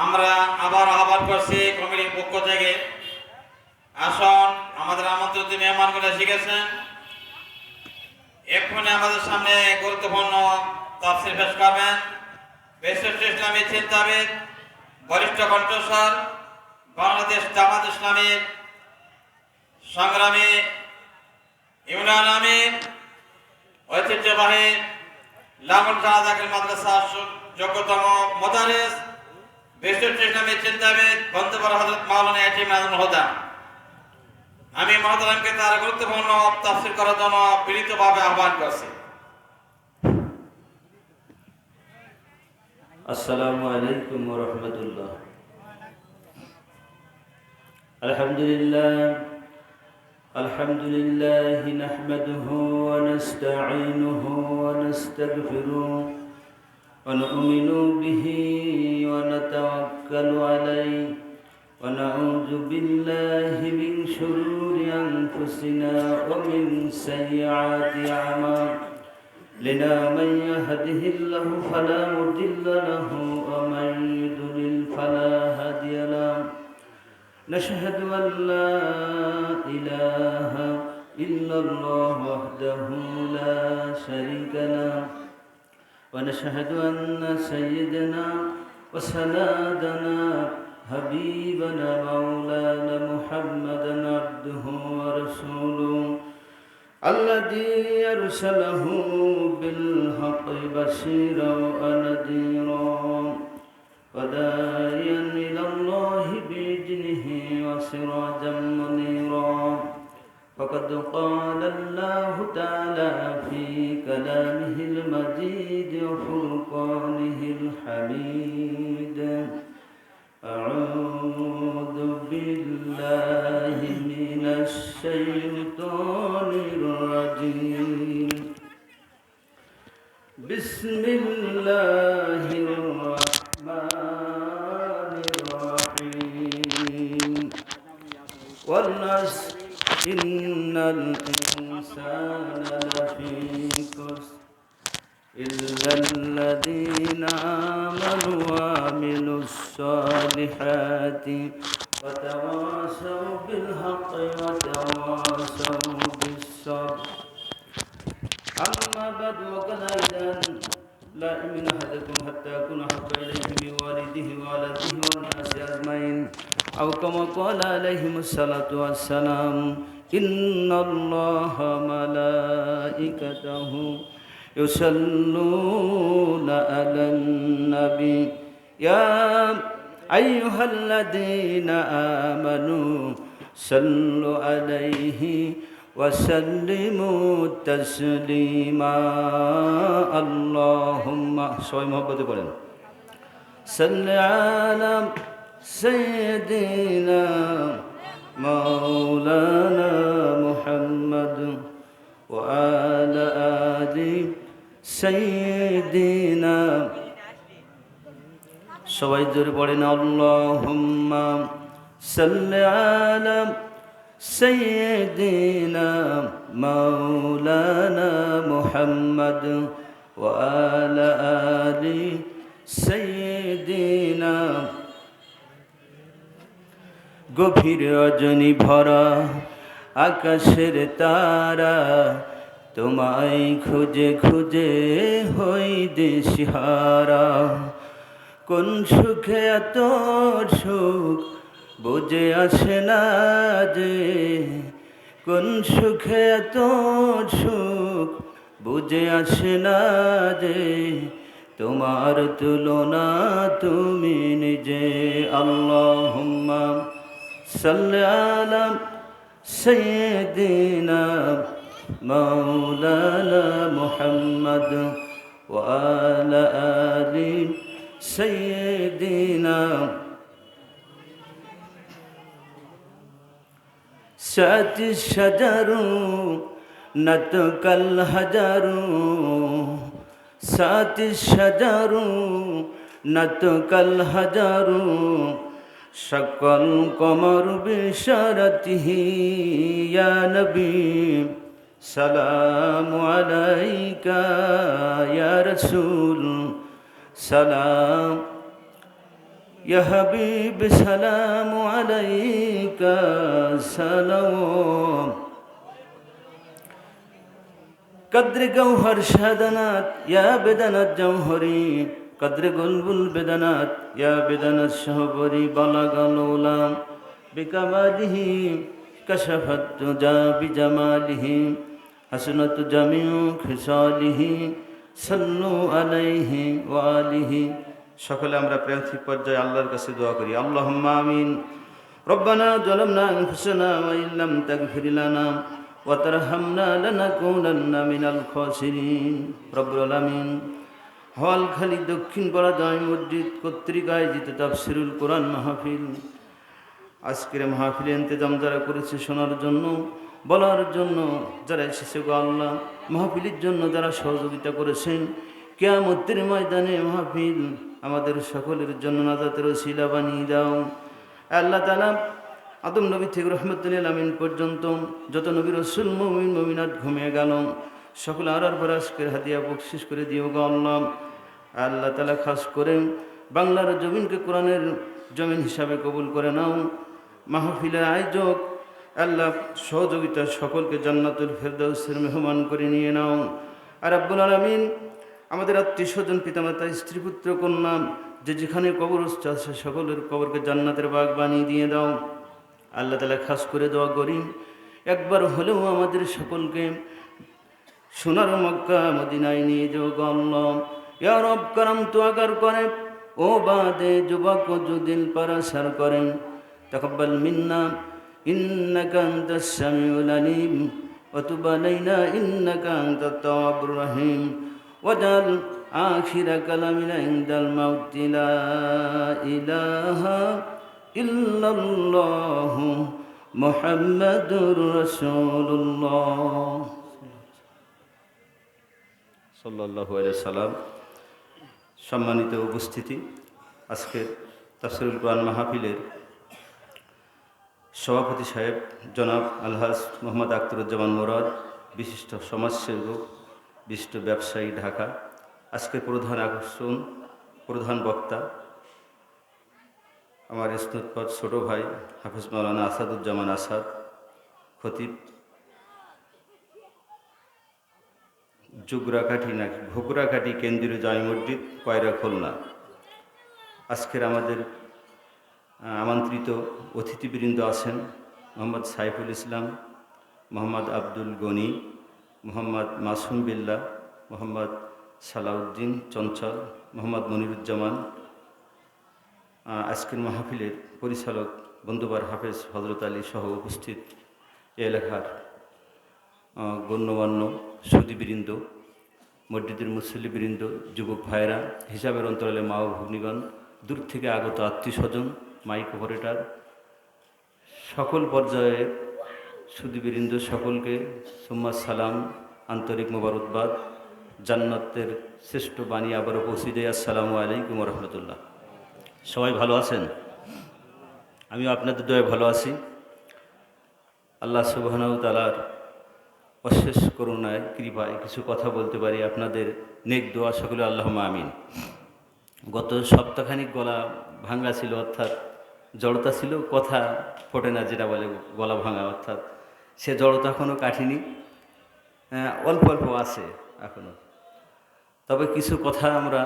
আমরা আবার আহ্বান করছি কমিটির পক্ষ থেকে, আসুন আমাদের আমন্ত্রিত মেহমানগুলো শিখেছেন। এক্ষুনি আমাদের সামনে গুরুত্বপূর্ণ তাফসীর পেশ করবেন বিশিষ্ট ইসলামী চিন্তাবিদ, বরিষ্ঠ কণ্ঠস্বর, বাংলাদেশ জামাত ইসলামীর সংগ্রামী ইউনিয়ন আমির, ঐতিহ্যবাহী লাঙ্গল জানাজাকির মাদ্রাসার যোগ্যতম মোদারিস, বিশিষ্ট ইসলামী চিন্তাবিদ বন্ধুবর হযরত মাওলানা এটিএম নাজমুল হুদা। আমি মহতারামকে তার গুরুত্বপূর্ণ তাফসীর করার জন্য বিনীতভাবে আহ্বান করছি। আসসালামু আলাইকুম ওয়া রাহমাতুল্লাহ। আলহামদুলিল্লাহ নাহমাদুহু ওয়া নাস্তাঈনুহু ওয়া নাস্তাগফিরুহু ওয়া নু'মিনু বিহি ওয়া নাতাওয়াক্কালু আলাইহি ওয়া নাউযু বিল্লাহি মিন শুরুরি আনফুসিনা ওয়া মিন সাইয়্যাতি أعمالنا من يهده الله فلا مضل له ومن يضلل فلا هادي له نشهد أن لا إله إلا الله وحده لا شريك له ونشهد أن سيدنا وسندنا حبيبنا مولانا محمدا عبده ورسوله الذي أرسله بالحق بشيرا ونذيرا وداعيا إلى الله بإذنه وسراجا منيرا فقد قال الله تعالى في كلامه المجيد وفرقانه الحميد أعوذ بالله من الشيطان الرجيم بسم الله الرحمن الرحيم والعصر إن الإنسان لفي خسر إلا الذين آمنوا وعملوا الصالحات وتواصوا بالحق وتواصوا بالصبر أما بعد وقال أيضا لا يؤمن أحدكم حتى يكون أحب إليه من والده وولده والناس أجمعين أو كما قال عليهم الصلاة والسلام إن الله ملائكته يصلون على النبي يا أيها الذين آمنوا صلوا عليه وسلموا تسليما اللهم সবাই মহব্বতে পড়েন صل على سيدنا مولانا محمد وعلى آل سيدنا সবাই জোরে পড়েন আল্লাহুম্মা সাল্লি আলা سيدنا مولانا محمد وعلى آل سيدنا গভীর রজনী ভরা আকাশের তারা তোমায় খুঁজে খুঁজে হই দিশেহারা কোন সুখে এত সুখ বুঝে আসে না যে কোন সুখে এত সুখ বুঝে আসে না যে তোমার তুলনা তুমি নিজে আল্লাহুম্মা সাল্লি আলা সাইয়্যিদিনা মাওলানা মুহাম্মদ ওয়া আলা আলি সাইয়্যিদিনা সাতি শাজারু নাতকাল হাজারু সাতি শাজারু নাতকাল হাজারু সকল কমর বিশারতিহি ইয়া নবী সালামু আলাইকা ইয়া রাসূল সালাম يا حبيب سلام عليك سلام قدر جوهر شهدنات يا بدنات جوهري قدر قلبل بدنات يا بدنات شهبري بلغ العلا بكماله كشفت الدجى بجماله حسنت جميع خصاله صلوا عليه وآله সকলে আমরা প্রান্তিক পর্যায়ে আল্লাহর কাছে দোয়া করি আল্লাহুম্মা আমিন রব্বানা যালামনা আনফুসানা ওয়া ইল্লাম তাগফির লানা ওয়া তারহামনা লানাকুনান্না মিনাল খাসিরিন রব্বুল আলামিন হলখালি দক্ষিণ পাড়া জামে মসজিদ কর্তৃক আয়োজিত তাফসিরুল কোরআন মাহফিল আজকের মাহফিলে ইন্তজাম যারা করেছে শোনার জন্য বলার জন্য যারা এসেছে গো আল্লাহ মাহফিলের জন্য যারা সহযোগিতা করেছেন কিয়ামতের ময়দানে মাহফিল আমাদের সকলের জন্য নাজাতের ওসিলা বানিয়ে দাও আল্লাহ তাআলা আদম নবী থেকে রহমতুল আমিন পর্যন্ত যত নবী রাসূল মুমিন মুমিনাত ঘুমিয়ে গেল সকল আর আজকের হাদিয়া বকশিশ করে দিও গো আল্লাহ আল্লাহ তাআলা খাস করে বাংলার জমিনকে কোরআনের জমিন হিসাবে কবুল করে নাও মাহফিলের আয়োজক আল্লাহ সহযোগিতা সকলকে জান্নাতুল ফেরদাউসের মেহমান করে নিয়ে নাও আর রব্বুল আলামিন আমাদের আত্মীয় স্বজন পিতামাতা স্ত্রী পুত্র কন্যা যে যেখানে কবরস্থ আছে সকলের কবরকে জান্নাতের বাগ বানিয়ে দিয়ে দাও আল্লাহ তাআলা খাস করে দোয়া করি একবার হলেও আমাদের সকলকে সোনার মক্কা মদিনায় নিয়ে যাও গো আল্লাহ ইয়া রব করম তো আগার করে ও বাদে যুবক जो दिल पर असर करें तकब्बल मिन्ना इन्नका अंतस समीउल अलीम व तुब अलैना इन्नका अंतत तव्वाबुर रहीम वजल आखिर कलामिना इंदल मौत ला इलाहा इल्लल्लाह मुहम्मदुर रसूलुल्लाह সাল্লাল্লাহু আলাইহি সাল্লাম সম্মানিত উপস্থিতি আজকের তাফসিরুল কোরআন মাহফিলের সভাপতি সাহেব জনাব আলহাজ মোহাম্মদ আখতারুজ্জামান মুরাদ বিশিষ্ট সমাজসেবক বিশিষ্ট ব্যবসায়ী ঢাকা আজকের প্রধান আকর্ষণ প্রধান বক্তা আমার স্নেহপদ ছোট ভাই হাফেজ মাওলানা আসাদুজ্জামান আসাদ খতিব জুগরাকাঠি নাকি ঘুগরাকাঠি কেন্দ্রীয় জামে মসজিদ কয়রা খুলনা আজকের আমাদের আমন্ত্রিত অতিথিবৃন্দ আছেন মোহাম্মদ সাইফুল ইসলাম মোহাম্মদ আব্দুল গনি মোহাম্মদ মাসুম বিল্লাহ মোহাম্মদ সালাউদ্দিন চঞ্চল মোহাম্মদ মনিরুজ্জামান আজকের মাহফিলের পরিচালক বন্ধুবার হাফেজ হজরত আলী সহ উপস্থিত এ এলাকার গণ্যমান্য সুদীবৃন্দ মসজিদের মুসল্লিবৃন্দ যুবক ভাইরা হিসাবের অন্তরালে মা ও ভগ্নীগণ দূর থেকে আগত আত্মীয় স্বজন মাইক অপারেটর সকল পর্যায়ে সুদীবৃন্দ সকলকে সুম্মা সালাম আন্তরিক মোবারকবাদ জান্নাতের শ্রেষ্ঠ বাণী আবারও পৌঁছে দেয় আসসালামু আলাইকুম রহমতুল্লাহ সবাই ভালো আছেন আমিও আপনাদের দয়ায় ভালো আছি আল্লাহ সুবহানাহু তাআলার অশেষ করুণায় কৃপায় কিছু কথা বলতে পারি আপনাদের নেক দোয়া সকলে আল্লাহুম্মা আমিন গত সপ্তাহখানিক গলা ভাঙা ছিল অর্থাৎ জড়তা ছিল কথা ফোটে না যেটা বলে গলা ভাঙা অর্থাৎ সে জড়তা এখনও কাটেনি অল্প অল্প আছে এখনও তবে কিছু কথা আমরা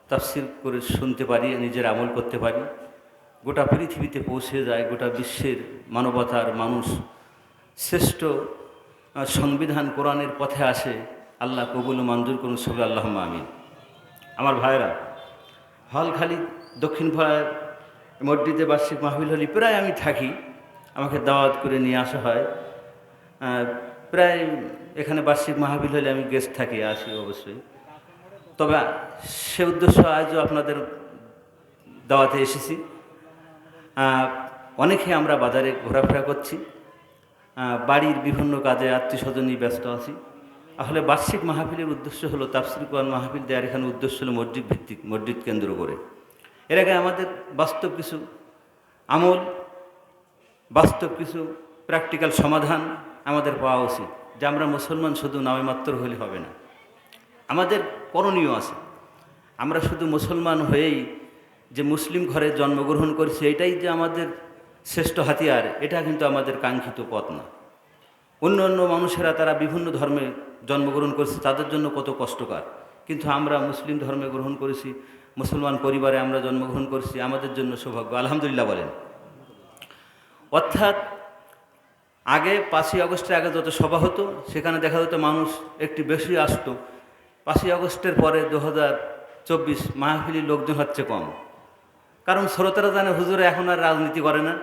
তাফসীর করে শুনতে পারি নিজের আমল করতে পারি গোটা পৃথিবীতে পৌঁছে যায় গোটা বিশ্বের মানবতার মানুষ শ্রেষ্ঠ সংবিধান কোরআনের পথে আসে আল্লাহ কবুল মঞ্জুর করুন সবাই আল্লাহুম্মা আমিন আমার ভাইরা হলখালি দক্ষিণ পাড়ার মসজিদে বার্ষিক মাহফিল হলে প্রায় আমি থাকি আমাকে দাওয়াত করে নিয়ে আসা হয় প্রায় এখানে বার্ষিক মাহফিল হলে আমি গেস্ট থাকি আসি অবশ্যই তবে সে উদ্দেশ্য আজও আপনাদের দাওয়াতে এসেছি অনেকে আমরা বাজারে ঘোরাফেরা করছি বাড়ির বিভিন্ন কাজে আত্মীয় স্বজনই ব্যস্ত আছি আসলে বার্ষিক মাহফিলের উদ্দেশ্য হলো তাফসীর কোরআন মাহফিল দেওয়ার এখানে উদ্দেশ্য হলো মসজিদ ভিত্তিক মসজিদ কেন্দ্র করে এর আগে আমাদের বাস্তব কিছু আমল বাস্তব কিছু প্র্যাকটিক্যাল সমাধান আমাদের পাওয়া উচিত যে আমরা মুসলমান শুধু নামে মাত্র হলে হবে না আমাদের করণীয় আছে আমরা শুধু মুসলমান হয়েই যে মুসলিম ঘরে জন্মগ্রহণ করেছে এটাই যে আমাদের শ্রেষ্ঠ হাতিয়ার, এটা কিন্তু আমাদের কাঙ্ক্ষিত পথ না। অন্য অন্য মানুষেরা তারা বিভিন্ন ধর্মে জন্মগ্রহণ করেছে, তাদের জন্য কত কষ্টকর, কিন্তু আমরা মুসলিম ধর্মে গ্রহণ করেছি, মুসলমান পরিবারে আমরা জন্মগ্রহণ করেছি, আমাদের জন্য সৌভাগ্য, আলহামদুলিল্লাহ বলেন। অর্থাৎ আগে 5ই আগস্টের আগে যত সভা হতো সেখানে দেখা যেত মানুষ একটু বেশি আসতো। 5ই আগস্টের পরে 2024 মাহফিলির লোকজন হচ্ছে কম, কারণ শ্রোতারা জানে হুজুরা এখন আর রাজনীতি করে না,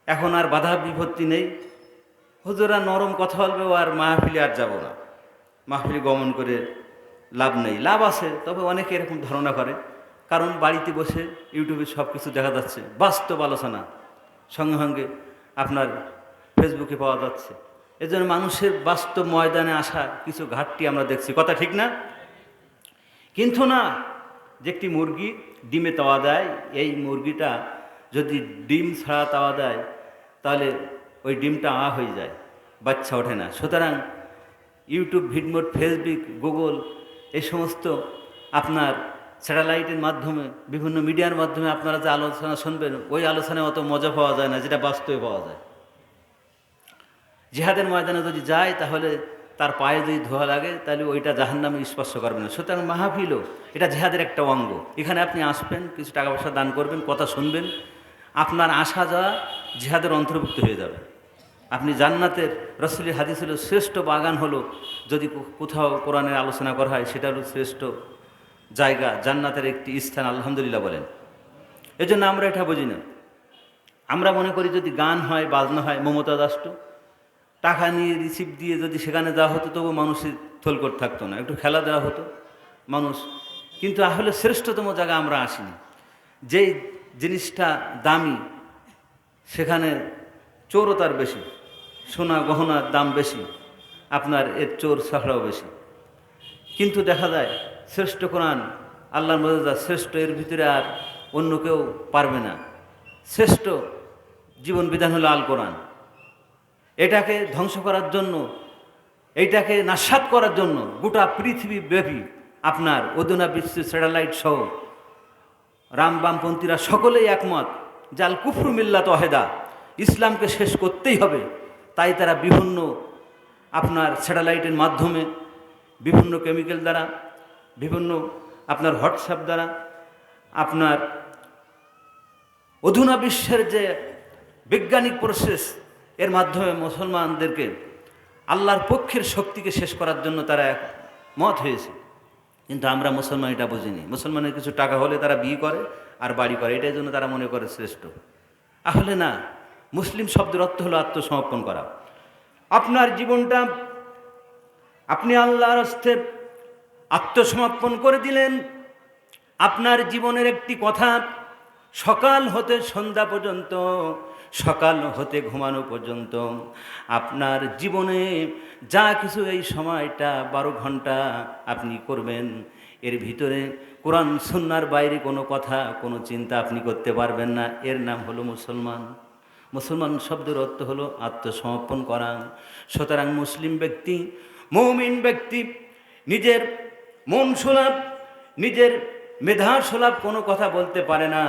এখন আর বাধা বিপত্তি নেই, হুজুরা নরম কথা বলবে, আর মাহফিলে আর যাব না, মাহফিলে গমন করে লাভ নেই। লাভ আছে, তবে অনেকে এরকম ধারণা করে, কারণ বাড়িতে বসে ইউটিউবে সব কিছু দেখা যাচ্ছে, বাস্তব আলোচনা সঙ্গে সঙ্গে আপনার ফেসবুকে পাওয়া যাচ্ছে। এজন্য মানুষের বাস্তব ময়দানে আসা কিছু ঘাটতি আমরা দেখছি, কথা ঠিক না? কিন্তু না, যে একটি মুরগি ডিমে তাওয়া দেয়, এই মুরগিটা যদি ডিম ছাড়া তাওয়া দেয় তাহলে ওই ডিমটা হয়ে যায়, বাচ্চা ওঠে না। সুতরাং ইউটিউব, ভিডমোট, ফেসবুক, গুগল এই সমস্ত আপনার স্যাটেলাইটের মাধ্যমে, বিভিন্ন মিডিয়ার মাধ্যমে আপনারা যে আলোচনা শুনবেন, ওই আলোচনায় অত মজা পাওয়া যায় না যেটা বাস্তবে পাওয়া যায়। জিহাদের ময়দানে যদি যায় তাহলে তার পায়ে যদি ধোয়া লাগে তাহলে ওইটা জাহান্নামে স্পর্শ করবে না। সুতরাং মাহফিলও এটা জিহাদের একটা অঙ্গ। এখানে আপনি আসবেন, কিছু টাকা পয়সা দান করবেন, কথা শুনবেন, আপনার আসা যাওয়া জিহাদের অন্তর্ভুক্ত হয়ে যাবে। আপনি জান্নাতের, রাসূলের হাদিস হলো শ্রেষ্ঠ বাগান হলো, যদি কোথাও কোরআনের আলোচনা করা হয় সেটা হলো শ্রেষ্ঠ জায়গা, জান্নাতের একটি স্থান, আলহামদুলিল্লাহ বলেন। এজন্য আমরা এটা বুঝি না, আমরা মনে করি যদি গান হয়, বাজনা হয়, মমতাজ আসতো, টাকা নিয়ে রিসিপ্ট দিয়ে যদি সেখানে যাওয়া হতো তবু মানুষের থলকট থাকতো না, একটু খেলা দেওয়া হতো মানুষ, কিন্তু আসলে শ্রেষ্ঠতম জায়গা আমরা আসিনি। যেই জিনিসটা দামি সেখানে চোরও তার বেশি, সোনা গহনার দাম বেশি, আপনার এর চোর ছাড়াও বেশি। কিন্তু দেখা যায় শ্রেষ্ঠ কোরআন, আল্লাহর মর্যাদা শ্রেষ্ঠ, এর ভিতরে আর অন্য কেউ পারবে না। শ্রেষ্ঠ জীবন বিধান হলো আল কোরআন। এটাকে ধ্বংস করার জন্য, এইটাকে নাশাত করার জন্য গোটা পৃথিবী ব্যাপী আপনার অদুনা বিশ্বের স্যাটেলাইট সহ বামপন্থীরা সকলেই একমত যে আল কুফরু মিল্লাত ওয়াহিদা, ইসলামকে শেষ করতেই হবে। তাই তারা বিভিন্ন আপনার স্যাটেলাইটের মাধ্যমে, বিভিন্ন কেমিক্যাল দ্বারা, বিভিন্ন আপনার হোয়াটসঅ্যাপ দ্বারা, আপনার অধুনা বিশ্বের যে বৈজ্ঞানিক প্রসেস, এর মাধ্যমে মুসলমানদেরকে আল্লাহর পক্ষের শক্তিকে শেষ করার জন্য তারা একমত হয়েছে। কিন্তু আমরা মুসলমান এটা বুঝিনি। মুসলমানের কিছু টাকা হলে তারা বিয়ে করে আর বাড়ি করে, এটার জন্য তারা মনে করে শ্রেষ্ঠ। আসলে না, মুসলিম শব্দের অর্থ হলো আত্মসমর্পণ করা। আপনার জীবনটা আপনি আল্লাহর হস্তে আত্মসমর্পণ করে দিলেন। আপনার জীবনের একটি কথা, সকাল হতে সন্ধ্যা পর্যন্ত, সকাল হতে ঘুমানো পর্যন্ত আপনার জীবনে যা কিছু এই সময়টা 12 ঘন্টা আপনি করবেন, এর ভিতরে কোরআন সুন্নাহর বাইরে কোনো কথা, কোনো চিন্তা আপনি করতে পারবেন না। এর নাম হলো মুসলমান। মুসলমান শব্দের অর্থ হলো আত্মসমর্পণ করা। সুতরাং মুসলিম ব্যক্তি, মুমিন ব্যক্তি নিজের মন সুলভ, নিজের মেধা সুলভ কোনো কথা বলতে পারে না।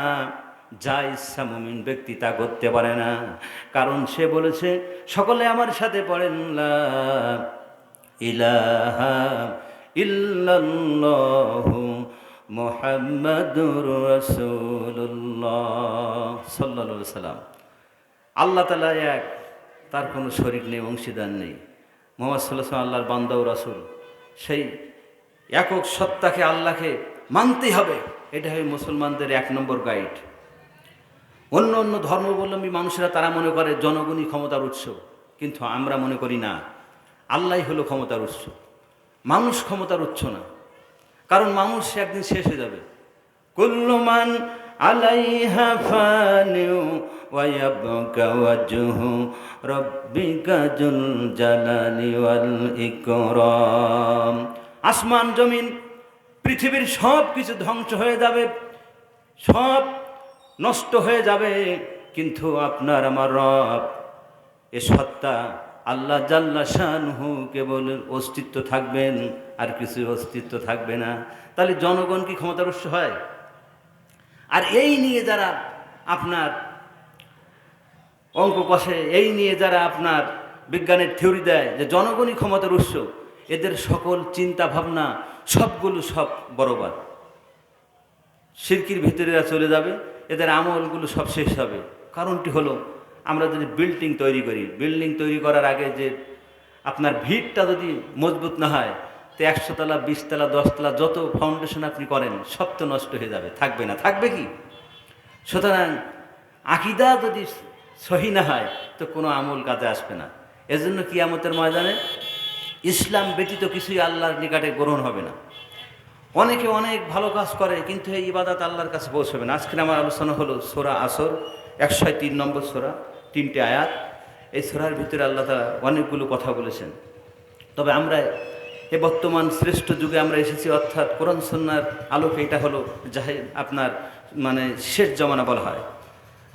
যা ইচ্ছা মুমিন ব্যক্তি তা করতে পারে না, কারণ সে বলেছে, সকলে আমার সাথে পড়েন, লা ইলাহা ইল্লাল্লাহু মুহাম্মাদুর রাসূলুল্লাহ সাল্লাল্লাহু আলাইহি সাল্লাম। আল্লাহ তাআলা এক, তার কোনো শরীক নেই, অংশীদার নেই। মুহাম্মদ সাল্লাল্লাহু আলাইহি ওয়াসাল্লাম আল্লাহর বান্দা ও রাসূল। সেই একক সত্তাকে, আল্লাহকে মানতেই হবে, এটা হয় মুসলমানদের 1 নম্বর গাইড। অন্য অন্য ধর্মাবলম্বী মানুষেরা তারা মনে করে জনগণই ক্ষমতার উৎস, কিন্তু আমরা মনে করি না, আল্লাহই হলো ক্ষমতার উৎস, মানুষ ক্ষমতার উৎস না। কারণ মানুষ একদিন শেষ হয়ে যাবে। কুল্লু মান আলাইহা ফানিউ ওয়া ইয়াবকা ওয়াজহু রাব্বিকা যুল জালালি ওয়াল ইকরাম। আসমান জমিন পৃথিবীর সব কিছু ধ্বংস হয়ে যাবে, সব নষ্ট হয়ে যাবে, কিন্তু আপনার আমার রব, এ সত্তা আল্লাহ জাল্লা শানহু কেবল অস্তিত্ব থাকবেন, আর কিছু অস্তিত্ব থাকবে না। তাহলে জনগণ কি ক্ষমতার উৎস হয়? আর এই নিয়ে যারা আপনার অঙ্ক কষে, এই নিয়ে যারা আপনার বিজ্ঞানের থিওরি দেয় যে জনগণই ক্ষমতার উৎস, এদের সকল চিন্তা ভাবনা সবগুলো সব বরবাদ। শিরকির ভিতরে চলে যাবে, এদের আমলগুলো সব শেষ হবে। কারণটি হলো, আমরা যদি বিল্ডিং তৈরি করি, বিল্ডিং তৈরি করার আগে যে আপনার ভিতটা যদি মজবুত না হয়, তো 100 তলা 20 তলা 10 তলা যত ফাউন্ডেশন আপনি করেন সব তো নষ্ট হয়ে যাবে, থাকবে না, থাকবে কি? সুতরাং আকীদা যদি সহি না হয় তো কোনো আমল কাজে আসবে না। এজন্য কিয়ামতের ময়দানে ইসলাম ব্যতীত কিছুই আল্লাহর নিকটে গ্রহণ হবে না। অনেকে অনেক ভালো কাজ করে, কিন্তু এই ইবাদত আল্লাহর কাছে পৌঁছবে না। আজকে আমার আলোচনা হলো সূরা আসর, 103 নম্বর সূরা, 3টে আয়াত। এই সূরার ভিতরে আল্লাহ তাআলা অনেকগুলো কথা বলেছেন। তবে আমরা এ বর্তমান শ্রেষ্ঠ যুগে আমরা এসেছি, অর্থাৎ কোরআন সুন্নাহর আলোকে। এটা হলো আপনার মানে শেষ জমানা বলা হয়।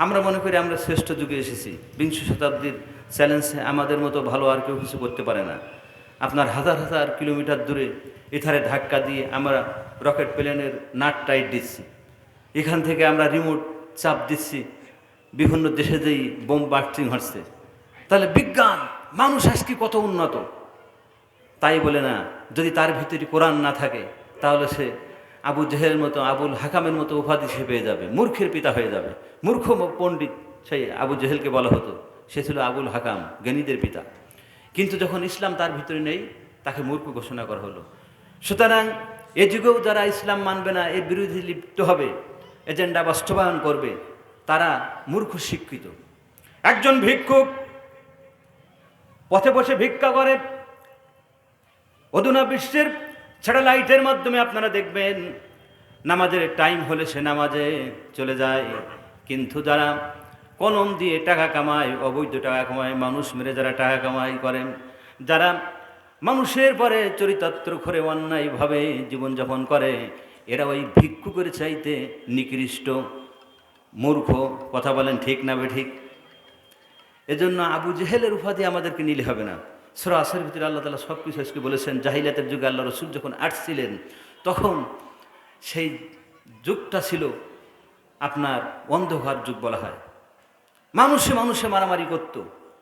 আমরা মনে করি আমরা শ্রেষ্ঠ যুগে এসেছি। বিংশ শতাব্দীর চ্যালেঞ্জে আমাদের মতো ভালো আর কেউ কিছু করতে পারে না। আপনার হাজার হাজার কিলোমিটার দূরে এধারে ধাক্কা দিয়ে আমরা রকেট প্লেনের নাট টাইট দিচ্ছি, এখান থেকে আমরা রিমোট চাপ দিচ্ছি, বিভিন্ন দেশে যেই বোম বাস্টিং হচ্ছে। তাহলে বিজ্ঞান, মানুষ আজকে কত উন্নত। তাই বলে না, যদি তার ভিতরে কোরআন না থাকে তাহলে সে আবু জেহেলের মতো, আবুল হাকামের মতো উপাধি সে পেয়ে যাবে, মূর্খের পিতা হয়ে যাবে। মূর্খ পণ্ডিত সেই আবু জেহেলকে বলা হতো, সে ছিল আবুল হাকাম, জ্ঞানীদের পিতা। কিন্তু যখন ইসলাম তার ভিতরে নেই, তাকে মূর্খ ঘোষণা করা হলো। সুতরাং এ যুগেও যারা ইসলাম মানবে না, এর বিরোধী লিপ্ত হবে, এজেন্ডা বাস্তবায়ন করবে, তারা মূর্খ শিক্ষিত। একজন ভিক্ষুক পথে বসে ভিক্ষা করে, অধুনা বিশ্বের স্যাটেলাইটের মাধ্যমে আপনারা দেখবেন নামাজের টাইম হলে সে নামাজে চলে যায়। কিন্তু যারা কলম দিয়ে টাকা কামায়, অবৈধ টাকা কামায়, মানুষ মেরে যারা টাকা কামাই করেন, যারা মানুষের পরে চরিতার্থ করে অন্যায়ভাবে জীবনযাপন করে, এরা ওই ভিক্ষুকের চাইতে নিকৃষ্ট, মূর্খ। কথা বলেন ঠিক না বেঠিক? এজন্য আবু জেহেলের উপাধি আমাদেরকে নিলে হবে না। সূরা আসরের ভিতরে আল্লাহ তাআলা সব কিছু আজকে বলেছেন। জাহিলিয়াতের যুগে আল্লাহ রসুল যখন আসছিলেন, তখন সেই যুগটা ছিল আপনার অন্ধকার যুগ বলা হয়। মানুষে মানুষে মারামারি করত।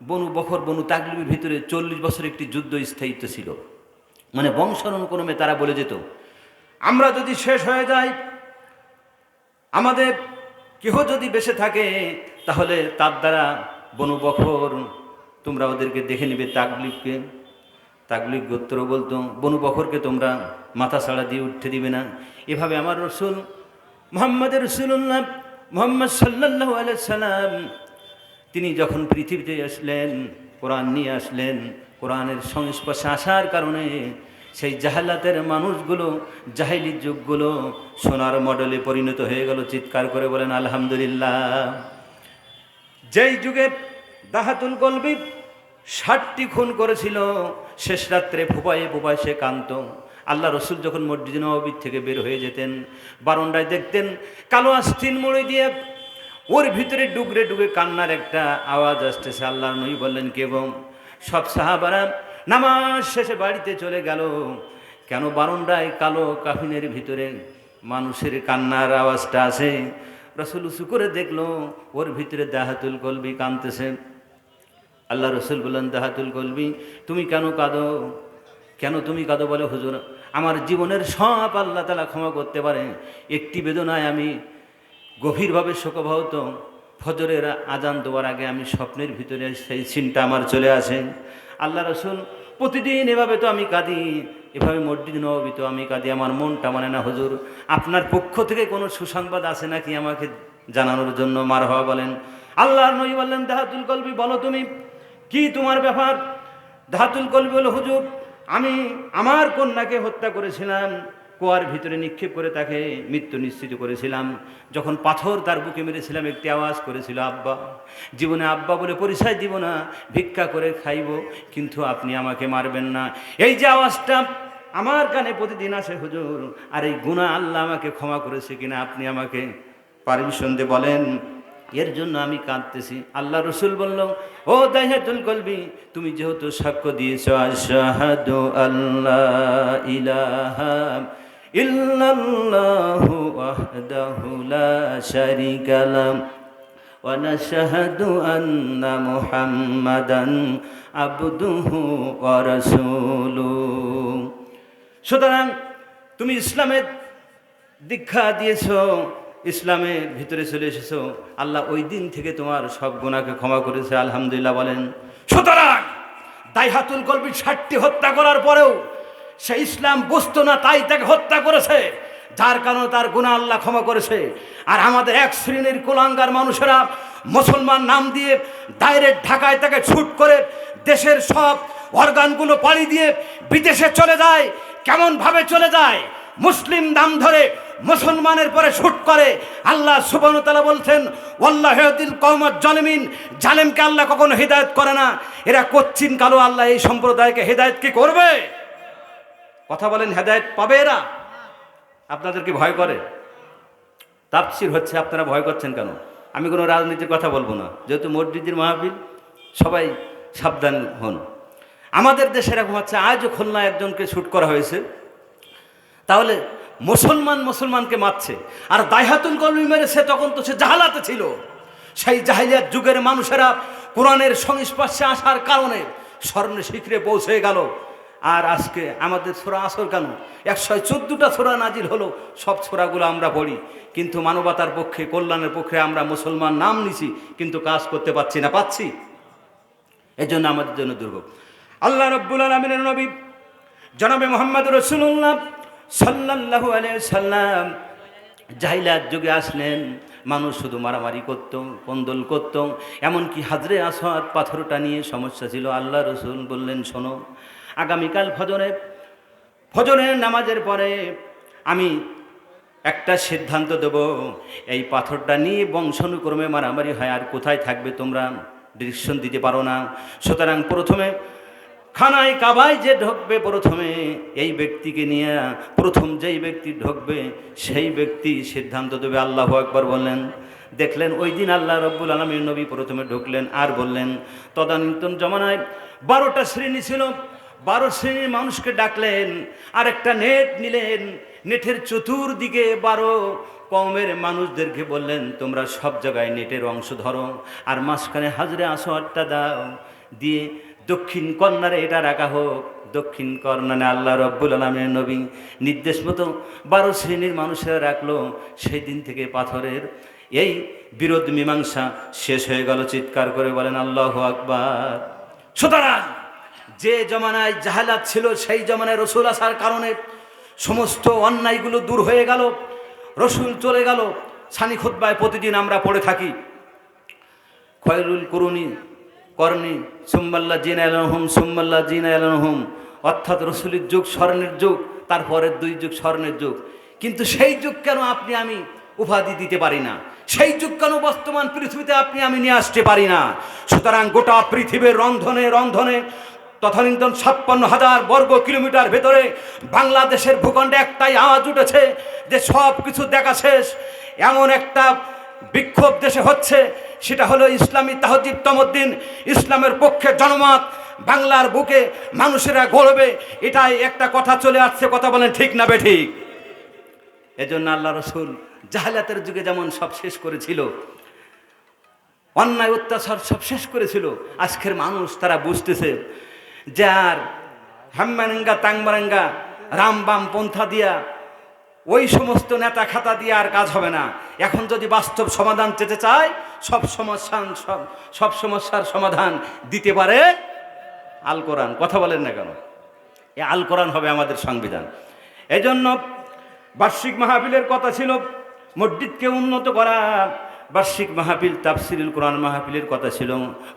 বনু বকর, বনু তাগলিবের ভিতরে 40 বছর একটি যুদ্ধ স্থায়িত্ব ছিল। মানে বংশানুক্রমে তারা বলে যেত, আমরা যদি শেষ হয়ে যাই, আমাদের কেহ যদি বেঁচে থাকে, তাহলে তার দ্বারা বনু বকর তোমরা ওদেরকে দেখে নিবে। তাগলিব গোত্র বলতো, বনু বকরকে তোমরা মাথা ছাড়া দিয়ে উঠতে দিবে না। এভাবে আমার রসুল রসুল্লাহ মুহাম্মদ সাল্লাল্লাহু আলাইহি সাল্লাম তিনি যখন পৃথিবীতে আসলেন, কোরআন নিয়ে আসলেন, কোরআনের সংস্পর্শে আসার কারণে সেই জাহালাতের মানুষগুলো, জাহিলি যুগগুলো সোনার মডেলে পরিণত হয়ে গেল। চিৎকার করে বলেন আলহামদুলিল্লাহ। যেই যুগে দাহাতুল কলবি 60টি খুন করেছিল, শেষ রাত্রে ফুপায়ে ফুপায় সে কাঁদত। আল্লাহ রসুল যখন মসজিদ নববী থেকে বের হয়ে যেতেন, বারান্দায় দেখতেন কালো আস্তিন মুড়ি দিয়ে ওর ভিতরে ডুগরে ডুগে কান্নার একটা আওয়াজ আসতেছে। আল্লাহর নবী বললেন, কে গো? সব সাহাবারা নামাজ শেষে বাড়িতে চলে গেল। কেন বারান্দায় কালো কাফিনের ভিতরে মানুষের কান্নার আওয়াজটা আছে? রসুল উঁচু করে দেখলো, ওর ভিতরে দাহাতুল কলবি কাঁদতেছে। আল্লাহ রসুল বললেন, দাহাতুল কলবি, তুমি কেন কাঁদো? কেন তুমি কাঁদো? বলে, হুজুর, আমার জীবনের সব আল্লাহ তাআলা ক্ষমা করতে পারে, একটি বেদনায় আমি গভীরভাবে শোকভাহত। ফজরের আজান দেওয়ার আগে আমি স্বপ্নের ভিতরে সেই সিনটা আমার চলে আসে। আল্লাহ রসুল, প্রতিদিন এভাবে তো আমি কাঁদি, এভাবে মসজিদ নববীতে আমি কাঁদি, আমার মনটা মানে না। হুজুর, আপনার পক্ষ থেকে কোনো সুসংবাদ আছে নাকি আমাকে জানানোর জন্য? মারহাবা বলেন। আল্লাহর নবী বললেন, দাহাতুল কলবি, বলো তুমি কি তোমার ব্যাপার? দাহাতুল কলবি হলো, হুজুর, আমি আমার কন্যাকে হত্যা করেছিলাম, কুয়ার ভিতরে নিক্ষেপ করে তাকে মৃত্যু নিশ্চিত করেছিলাম। যখন পাথর তার বুকে মেরেছিলাম, একটি আওয়াজ করেছিল, আব্বা। জীবনে আব্বা বলে পরিচয় দিব না, ভিক্ষা করে খাইব, কিন্তু আপনি আমাকে মারবেন না। এই যে আওয়াজটা আমার কানে প্রতিদিন আসে হুজুর, আর এই গুনাহ আল্লাহ আমাকে ক্ষমা করেছে কিনা আপনি আমাকে পারমিশন দিয়ে বলেন, এর জন্য আমি কাঁদতেছি। আল্লাহ রসুল বলল, ও দাহিয়াতুল কলবি, তুমি যেহেতু সাক্ষ্য দিয়েছ আশহাদু আল্লা ইলাহা ইল্লাল্লাহু ওয়াহদাহু লা শারীকা লাহু ওয়া নাশহাদু আন্না মুহাম্মাদান আবদুহু ওয়া রাসূলুহু। সুতরাং তুমি ইসলামের দীক্ষা দিয়েছো, ইসলামের ভিতরে চলে এসেছো, আল্লাহ ওই দিন থেকে তোমার সব গুনাহকে ক্ষমা করেছে, আলহামদুলিল্লাহ বলেন। সুতরাং দাইহাতুল কলবি 60টি হত্যা করার পরেও সে ইসলাম বুঝতো না, তাই তাকে হত্যা করেছে, যার কারণে তার গুনাহ আল্লাহ ক্ষমা করেছে। আর আমাদের এক শ্রেণীর কুলাঙ্গার মানুষেরা মুসলমান নাম দিয়ে ডাইরেক্ট ঢাকায় তাকে ছুট করে দেশের সব অর্গানগুলো পাড়ি দিয়ে বিদেশে চলে যায়। কেমন ভাবে চলে যায়? মুসলিম নাম ধরে মুসলমানের পরে শুট করে। আল্লাহ সুবহানাহু ওয়া তাআলা বলছেন, ওয়াল্লাহু ইয়াহদিল কওমাজ জালিমিন, জালেমকে আল্লাহ কখনো হেদায়েত করে না। এরা কচ্ছিন কালো, আল্লাহ এই সম্প্রদায়কে হেদায়েত কি করবে? কথা বলেন, হেদায়েত পাবে এরা? আপনাদের কি ভয় করে? তাফসীর হচ্ছে, আপনারা ভয় করছেন কেন? আমি কোনো রাজনীতির কথা বলবো না, যেহেতু মসজিদের মাহফিল, সবাই সাবধান হন। আমাদের দেশে এরকম হচ্ছে, আজও খুলনায় একজনকে শুট করা হয়েছে, তাহলে মুসলমানকে মারছে। আর দাইহাতুল কলবি মেরেছে, তখন তো সে জাহালাতে ছিল। সেই জাহিলিয়াত যুগের মানুষেরা কোরআনের সংস্পর্শে আসার কারণে স্বর্ণে শিখরে পৌঁছে গেল। আর আজকে আমাদের সূরা আসর কেন 114টা সূরা নাজিল হলো, সব সূরাগুলো আমরা পড়ি, কিন্তু মানবতার পক্ষে, কল্যাণের পক্ষে আমরা মুসলমান নাম নিছি, কিন্তু কাজ করতে পারছি না। পাচ্ছি, এজন্য আমাদের জন্য দুর্ভোগ। আল্লাহ রাব্বুল আলামিনের নবী জনাবে মুহাম্মদ রাসূলুল্লাহ সাল্লাল্লাহু আলাইহি সাল্লাম জাহিলিয়াত যুগে আসলেন, মানুষ শুধু মারামারি করত, কন্দল করত, এমনকি হাজরে আসওয়াদ পাথরটা নিয়ে সমস্যা ছিল। আল্লাহ রাসূল বললেন, শোনো, আগামীকাল ফজরের নামাজের পরে আমি একটা সিদ্ধান্ত দেব, এই পাথরটা নিয়ে বংশানুক্রমে মারামারি হয়, আর কোথায় থাকবে তোমরা ডিরেকশন দিতে পারো না। সুতরাং প্রথমে খানায় কাবায় যে ঢুকবে, প্রথমে এই ব্যক্তিকে নিয়ে প্রথম যেই ব্যক্তি ঢুকবে সেই ব্যক্তি সিদ্ধান্ত দেবে। আল্লাহু আকবার বললেন। দেখলেন ওই দিন আল্লাহ রাব্বুল আলামিন নবী প্রথমে ঢুকলেন, আর বললেন, তদানীন্তন জমানায় 12টা শ্রেণী ছিল, 12 শ্রেণীর মানুষকে ডাকলেন, আর একটা নেট নিলেন, নেটের চতুর্দিকে 12 কওমের মানুষদেরকে বললেন, তোমরা সব জায়গায় নেটের অংশ ধরো, আর মাঝখানে হাজরে আসওয়াদটা দাও, দিয়ে দক্ষিণ কর্নারে এটা রাখা হোক। দক্ষিণ কর্নারে আল্লাহ রাব্বুল আলামিনের নবী নির্দেশ মতো 12 শ্রেণীর মানুষেরা রাখলো। সেই দিন থেকে পাথরের এই বিরোধ মীমাংসা শেষ হয়ে গেল। চিৎকার করে বলেন আল্লাহু আকবার। সুতরাং যে জমানায় জাহালাত ছিল, সেই জমানায় রসুল আসার কারণে সমস্ত অন্যায়গুলো দূর হয়ে গেল, রসুল চলে গেল। সানি খুতবায় প্রতিদিন আমরা পড়ে থাকি, খয়রুল কুরুনি করনি সুম্মাল্লাহ জিনা আলহুম সুম্মাল্লাহ জিনা আলহুম, অর্থাৎ রসুলের যুগ স্বর্ণের যুগ, তারপরের 2 যুগ স্বর্ণের যুগ। কিন্তু সেই যুগ কেন আপনি আমি উপাধি দিতে পারি না? সেই যুগ কেন বর্তমান পৃথিবীতে আপনি আমি নিয়ে আসতে পারি না? সুতরাং গোটা পৃথিবীর রন্ধনে তথানীন্তন 56,000 বর্গ কিলোমিটার ভেতরে বাংলাদেশের ভূখণ্ডে একটাই আওয়াজ উঠেছে যে সব কিছু দেখা শেষ। এমন একটা বিক্ষোভ দেশে হচ্ছে, সেটা হলো ইসলামী তাহজিব তমদ্দিন, ইসলামের পক্ষে জনমত বাংলার বুকে মানুষেরা গড়বে, এটাই একটা কথা চলে আসছে। কথা বলেন ঠিক না বেঠিক? এজন্য আল্লাহ রসুল জাহালাতের যুগে যেমন সব শেষ করেছিল, অন্যায় অত্যাচার সব শেষ করেছিল, আজকের মানুষ তারা বুঝতেছে যে আর হাম্মারেঙ্গা তাংমারেঙ্গা রাম বাম পন্থা দিয়া, ওই সমস্ত নেতা খাতা দিয়ে আর কাজ হবে না। এখন যদি বাস্তব সমাধান পেতে চায়, সব সমস্যার সমাধান দিতে পারে আল কোরআন। কথা বলেন না কেন? এই আল কোরআন হবে আমাদের সংবিধান। এজন্য বার্ষিক মাহফিলের কথা ছিল মসজিদকে উন্নত করা। বার্ষিক মাহফিল তাফসিরুল কোরআন মাহফিলের কথা ছিল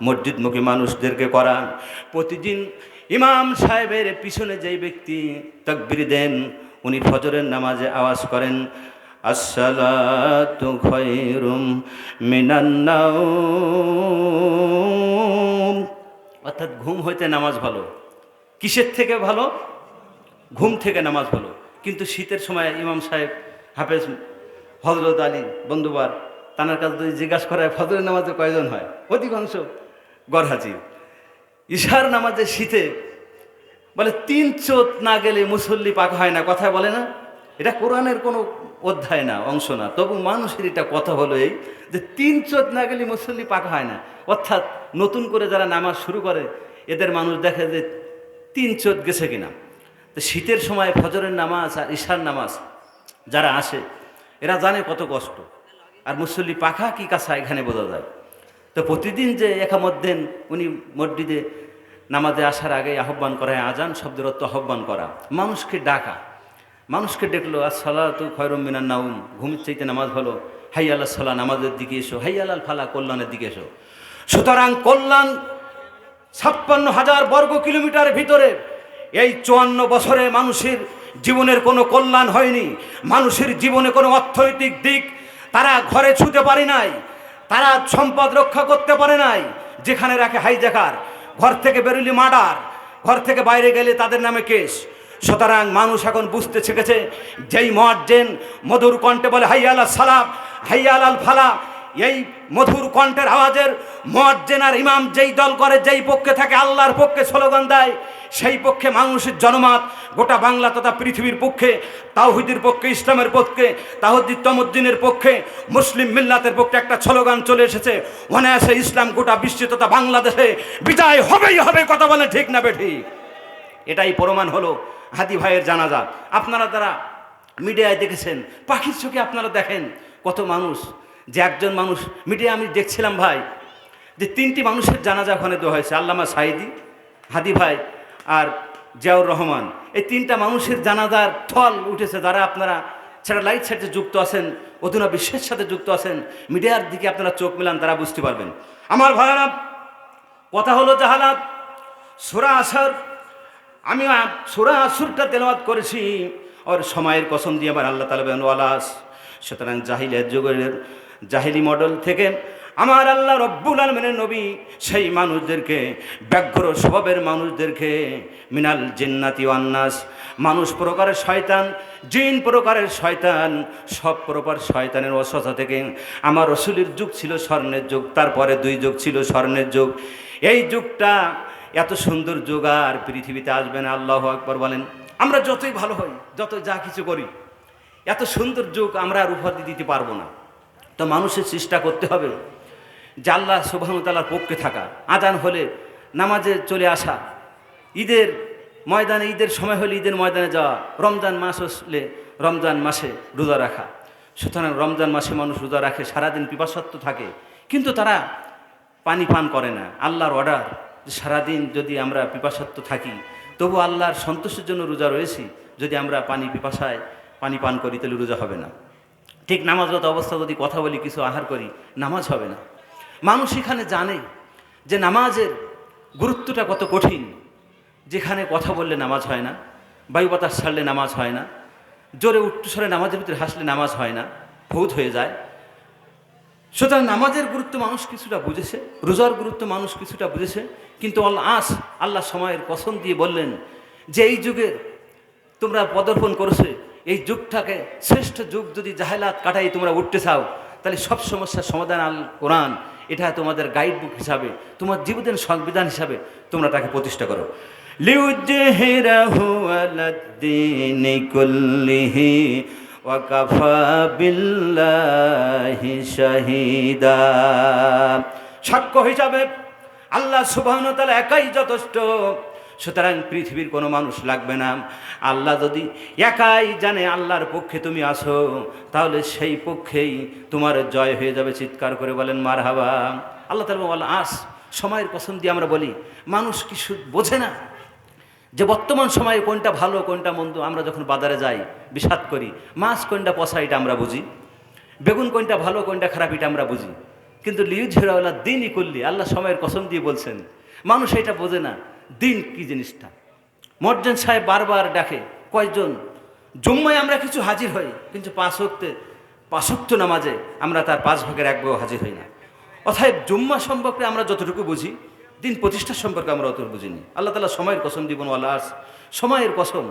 মসজিদমুখী মানুষদেরকে করা। প্রতিদিন ইমাম সাহেবের পিছনে যেই ব্যক্তি তাকবীর দেন, উনি ফজরের নামাজে আওয়াজ করেন, আসসালাতু খায়রুম মিনান নাওম, অর্থাৎ ঘুম হইতে নামাজ ভালো। কিসের থেকে ভালো? ঘুম থেকে নামাজ ভালো। কিন্তু শীতের সময় ইমাম সাহেব হাফেজ হযরত আলী বন্ধুবার, তার কাছে যদি জিজ্ঞাসা করা হয় ফজরের নামাজে কয়জন হয়, অধিকাংশ গড়হাজির। ইশার নামাজে শীতে বলে 3 চোত না গেলে মুসল্লি পাক হয় না। কথা বলে না? এটা কোরআনের কোনো অধ্যায় না, অংশ না। তবু মানুষের এটা কথা হলো এই যে 3 চোদ না গেলে মুসল্লি পাকা হয় না। অর্থাৎ নতুন করে যারা নামাজ শুরু করে এদের মানুষ দেখে যে 3 চোদ গেছে কিনা। তো শীতের সময় ফজরের নামাজ আর ঈশার নামাজ যারা আসে এরা জানে কত কষ্ট, আর মুসল্লি পাখা কি কাছা এখানে বোঝা যায়। তো প্রতিদিন যে একামদ্দিন উনি মসজিদে নামাজে আসার আগে আহ্বান করা হয়, আজান শব্দের অর্থ আহ্বান করা, মানুষকে ডাকা, মানুষকে দেখলো আসসালাতু খায়রুম মিনান নাউম, ঘুমের চাইতে নামাজ হলো, হাই আল্লাহ সাল্লাহ নামাজের দিকে এসো, হাই আল্লাহ ফালা কল্যাণের দিকে এসো। সুতরাং কল্যাণ 56,000 বর্গ কিলোমিটার ভিতরে এই 54 বছরে মানুষের জীবনের কোনো কল্যাণ হয়নি। মানুষের জীবনে কোনো অর্থনৈতিক দিক তারা ঘরে ছুঁতে পারে নাই, তারা সম্পদ রক্ষা করতে পারে নাই। যেখানে রাখে হাইজাকার, ঘর থেকে বেরোলি মার্ডার, ঘর থেকে বাইরে গেলে তাদের নামে কেস। সুতরাং মানুষ এখন বুঝতে শিখেছে, যেই মুয়াজ্জিন মধুর কণ্ঠে বলে হাইয়া আলাস সালাম হাইয়া আলাল ফালা, এই মধুর কণ্ঠের আওয়াজের মুয়াজ্জিন আর ইমাম যেই দল করে, যেই পক্ষে থাকে আল্লাহর পক্ষে স্লোগান দেয়, সেই পক্ষে মানুষের জনমত গোটা বাংলা তথা পৃথিবীর পক্ষে, তাওহীদের পক্ষে, ইসলামের পক্ষে, তাওহীদ তামুদ্দিনের পক্ষে, মুসলিম মিল্লাতের পক্ষে একটা স্লোগান চলে এসেছে, অনায়াসে ইসলাম গোটা বিশ্বে তথা বাংলাদেশে বিজয় হবেই হবে। কথা বলে ঠিক না বেঠিক? এটাই প্রমাণ হলো হাদি ভাইয়ের জানাজা। আপনারা যারা মিডিয়ায় দেখেছেন, পাখির চোখে আপনারা দেখেন কত মানুষ, যে একজন মানুষ মিডিয়া আমি দেখছিলাম ভাই, যে 3টি মানুষের জানাজা ওখানে দেওয়া হয়েছে, আল্লামা সাঈদী, হাদি ভাই আর জিয়াউর রহমান। এই 3টা মানুষের জানাজার থল উঠেছে। যারা আপনারা স্যাটেলাইট সাথে যুক্ত আছেন, অধুনা বিশ্বের সাথে যুক্ত আছেন, মিডিয়ার দিকে আপনারা চোখ মেলান, তারা বুঝতে পারবেন। আমার ভাইরা, কথা হলো জাহালাত সূরা আসর, আমি সূরা আসরটা তেলাওয়াত করেছি, আর সময়ের কসম দিয়ে আবার আল্লাহ তাআলা বলেন ওয়ালাস। সুতরাং জাহিলিয়াত যুগের জাহিলি মডেল থেকে আমার আল্লাহ রব্বুল আলামিনের নবী সেই মানুষদেরকে, ব্যাঘ্র স্বভাবের মানুষদেরকে, মিনাল জিন্নাতি ওয়ান নাস, মানুষ প্রকারের শয়তান, জিন প্রকারের শয়তান, সব প্রকার শয়তানের ওয়াসওয়াসা থেকে আমার রাসূলের যুগ ছিল স্বর্ণের যুগ, তারপরে 2 যুগ ছিল স্বর্ণের যুগ। এই যুগটা এত সুন্দর যুগ আর পৃথিবীতে আসবে না। আল্লাহু আকবার বলেন। আমরা যতই ভালো হই, যত যা কিছু করি, এত সুন্দর যুগ আমরা আর উপহার দিতে পারবো না। তো মানুষের চেষ্টা করতে হবে যে আল্লাহ সুবহানাহু ওয়া তাআলার পক্ষে থাকা, আজান হলে নামাজে চলে আসা, ঈদের ময়দানে, ঈদের সময় হলে ঈদের ময়দানে যাওয়া, রমজান মাস আসলে রমজান মাসে রোজা রাখা। সুতরাং রমজান মাসে মানুষ রোজা রাখে, সারাদিন পিপাসার্ত থাকে, কিন্তু তারা পানি পান করে না। আল্লাহর অর্ডার যে সারাদিন যদি আমরা পিপাসার্ত থাকি, তবু আল্লাহর সন্তুষ্টির জন্য রোজা রয়েছি, যদি আমরা পিপাসায় পানি পান করি তাহলে রোজা হবে না। ঠিক নামাজগত অবস্থা যদি কথা বলি, কিছু আহার করি, নামাজ হবে না। মানুষ এখানে জানে যে নামাজের গুরুত্বটা কত কঠিন। যেখানে কথা বললে নামাজ হয় না, বায়ু বাতাস ছাড়লে নামাজ হয় না, জোরে উচ্চস্বরে নামাজের ভিতরে হাসলে নামাজ হয় না, ভূত হয়ে যায়। সুতরাং নামাজের গুরুত্ব মানুষ কিছুটা বুঝেছে, রোজার গুরুত্ব মানুষ কিছুটা বুঝেছে, কিন্তু আল্লাহ সময়ের কসম দিয়ে বললেন যে এই যুগের তোমরা পদার্পণ করেছে, এই যুগটাকে শ্রেষ্ঠ যুগ যদি জাহেলাত কাটাই তোমরা উঠতে চাও, তাহলে সব সমস্যার সমাধান আল কোরআন, এটা তোমাদের গাইড বুক হিসাবে, তোমার জীবনের সংবিধান হিসাবে তোমরা তাকে প্রতিষ্ঠা করো। লিউজহিরাহু আলাদ-দীনি কুল্লিহি ওয়া কাফা বিল্লাহি শাহিদা। সাক্ষ্য হিসাবে আল্লাহ সুবহানাহু ওয়া তাআলা একাই যথেষ্ট। সুতরাং পৃথিবীর কোনো মানুষ লাগবে না। আল্লাহ যদি একাই জানে আল্লাহর পক্ষে তুমি আসো, তাহলে সেই পক্ষেই তোমার জয় হয়ে যাবে। চিৎকার করে বলেন মারহাবা। আল্লাহ তাআলা বলেন আস। সময়ের কসম দিয়ে আমরা বলি, মানুষ কিছু বোঝে না যে বর্তমান সময়ে কোনটা ভালো কোনটা মন্দ। আমরা যখন বাজারে যাই বিষাদ করি, মাছ কোনটা পচা এটা আমরা বুঝি, বেগুন কোনটা ভালো কোনটা খারাপ এটা আমরা বুঝি, কিন্তু লিউজহিরাহু আলাদ-দীনি কুল্লি, আল্লাহ সময়ের কসম দিয়ে বলছেন মানুষ এটা বোঝে না দিন কি জিনিসটা। মুয়াজ্জিন সাহেব বারবার ডাকে, কয়জন জুম্মায় আমরা কিছু হাজির হই, কিন্তু 5 ওয়াক্ত নামাজে আমরা তার 5 ভাগের 1 ভাগও হাজির হই না। অতএব জুম্মা সম্পর্কে আমরা যতটুকু বুঝি, দিন প্রতিষ্ঠা সম্পর্কে আমরা অতটুকু বুঝিনি। আল্লাহ তাআলা সময়ের কসম দিবেন ওয়াল্লাহ, সময়ের কসম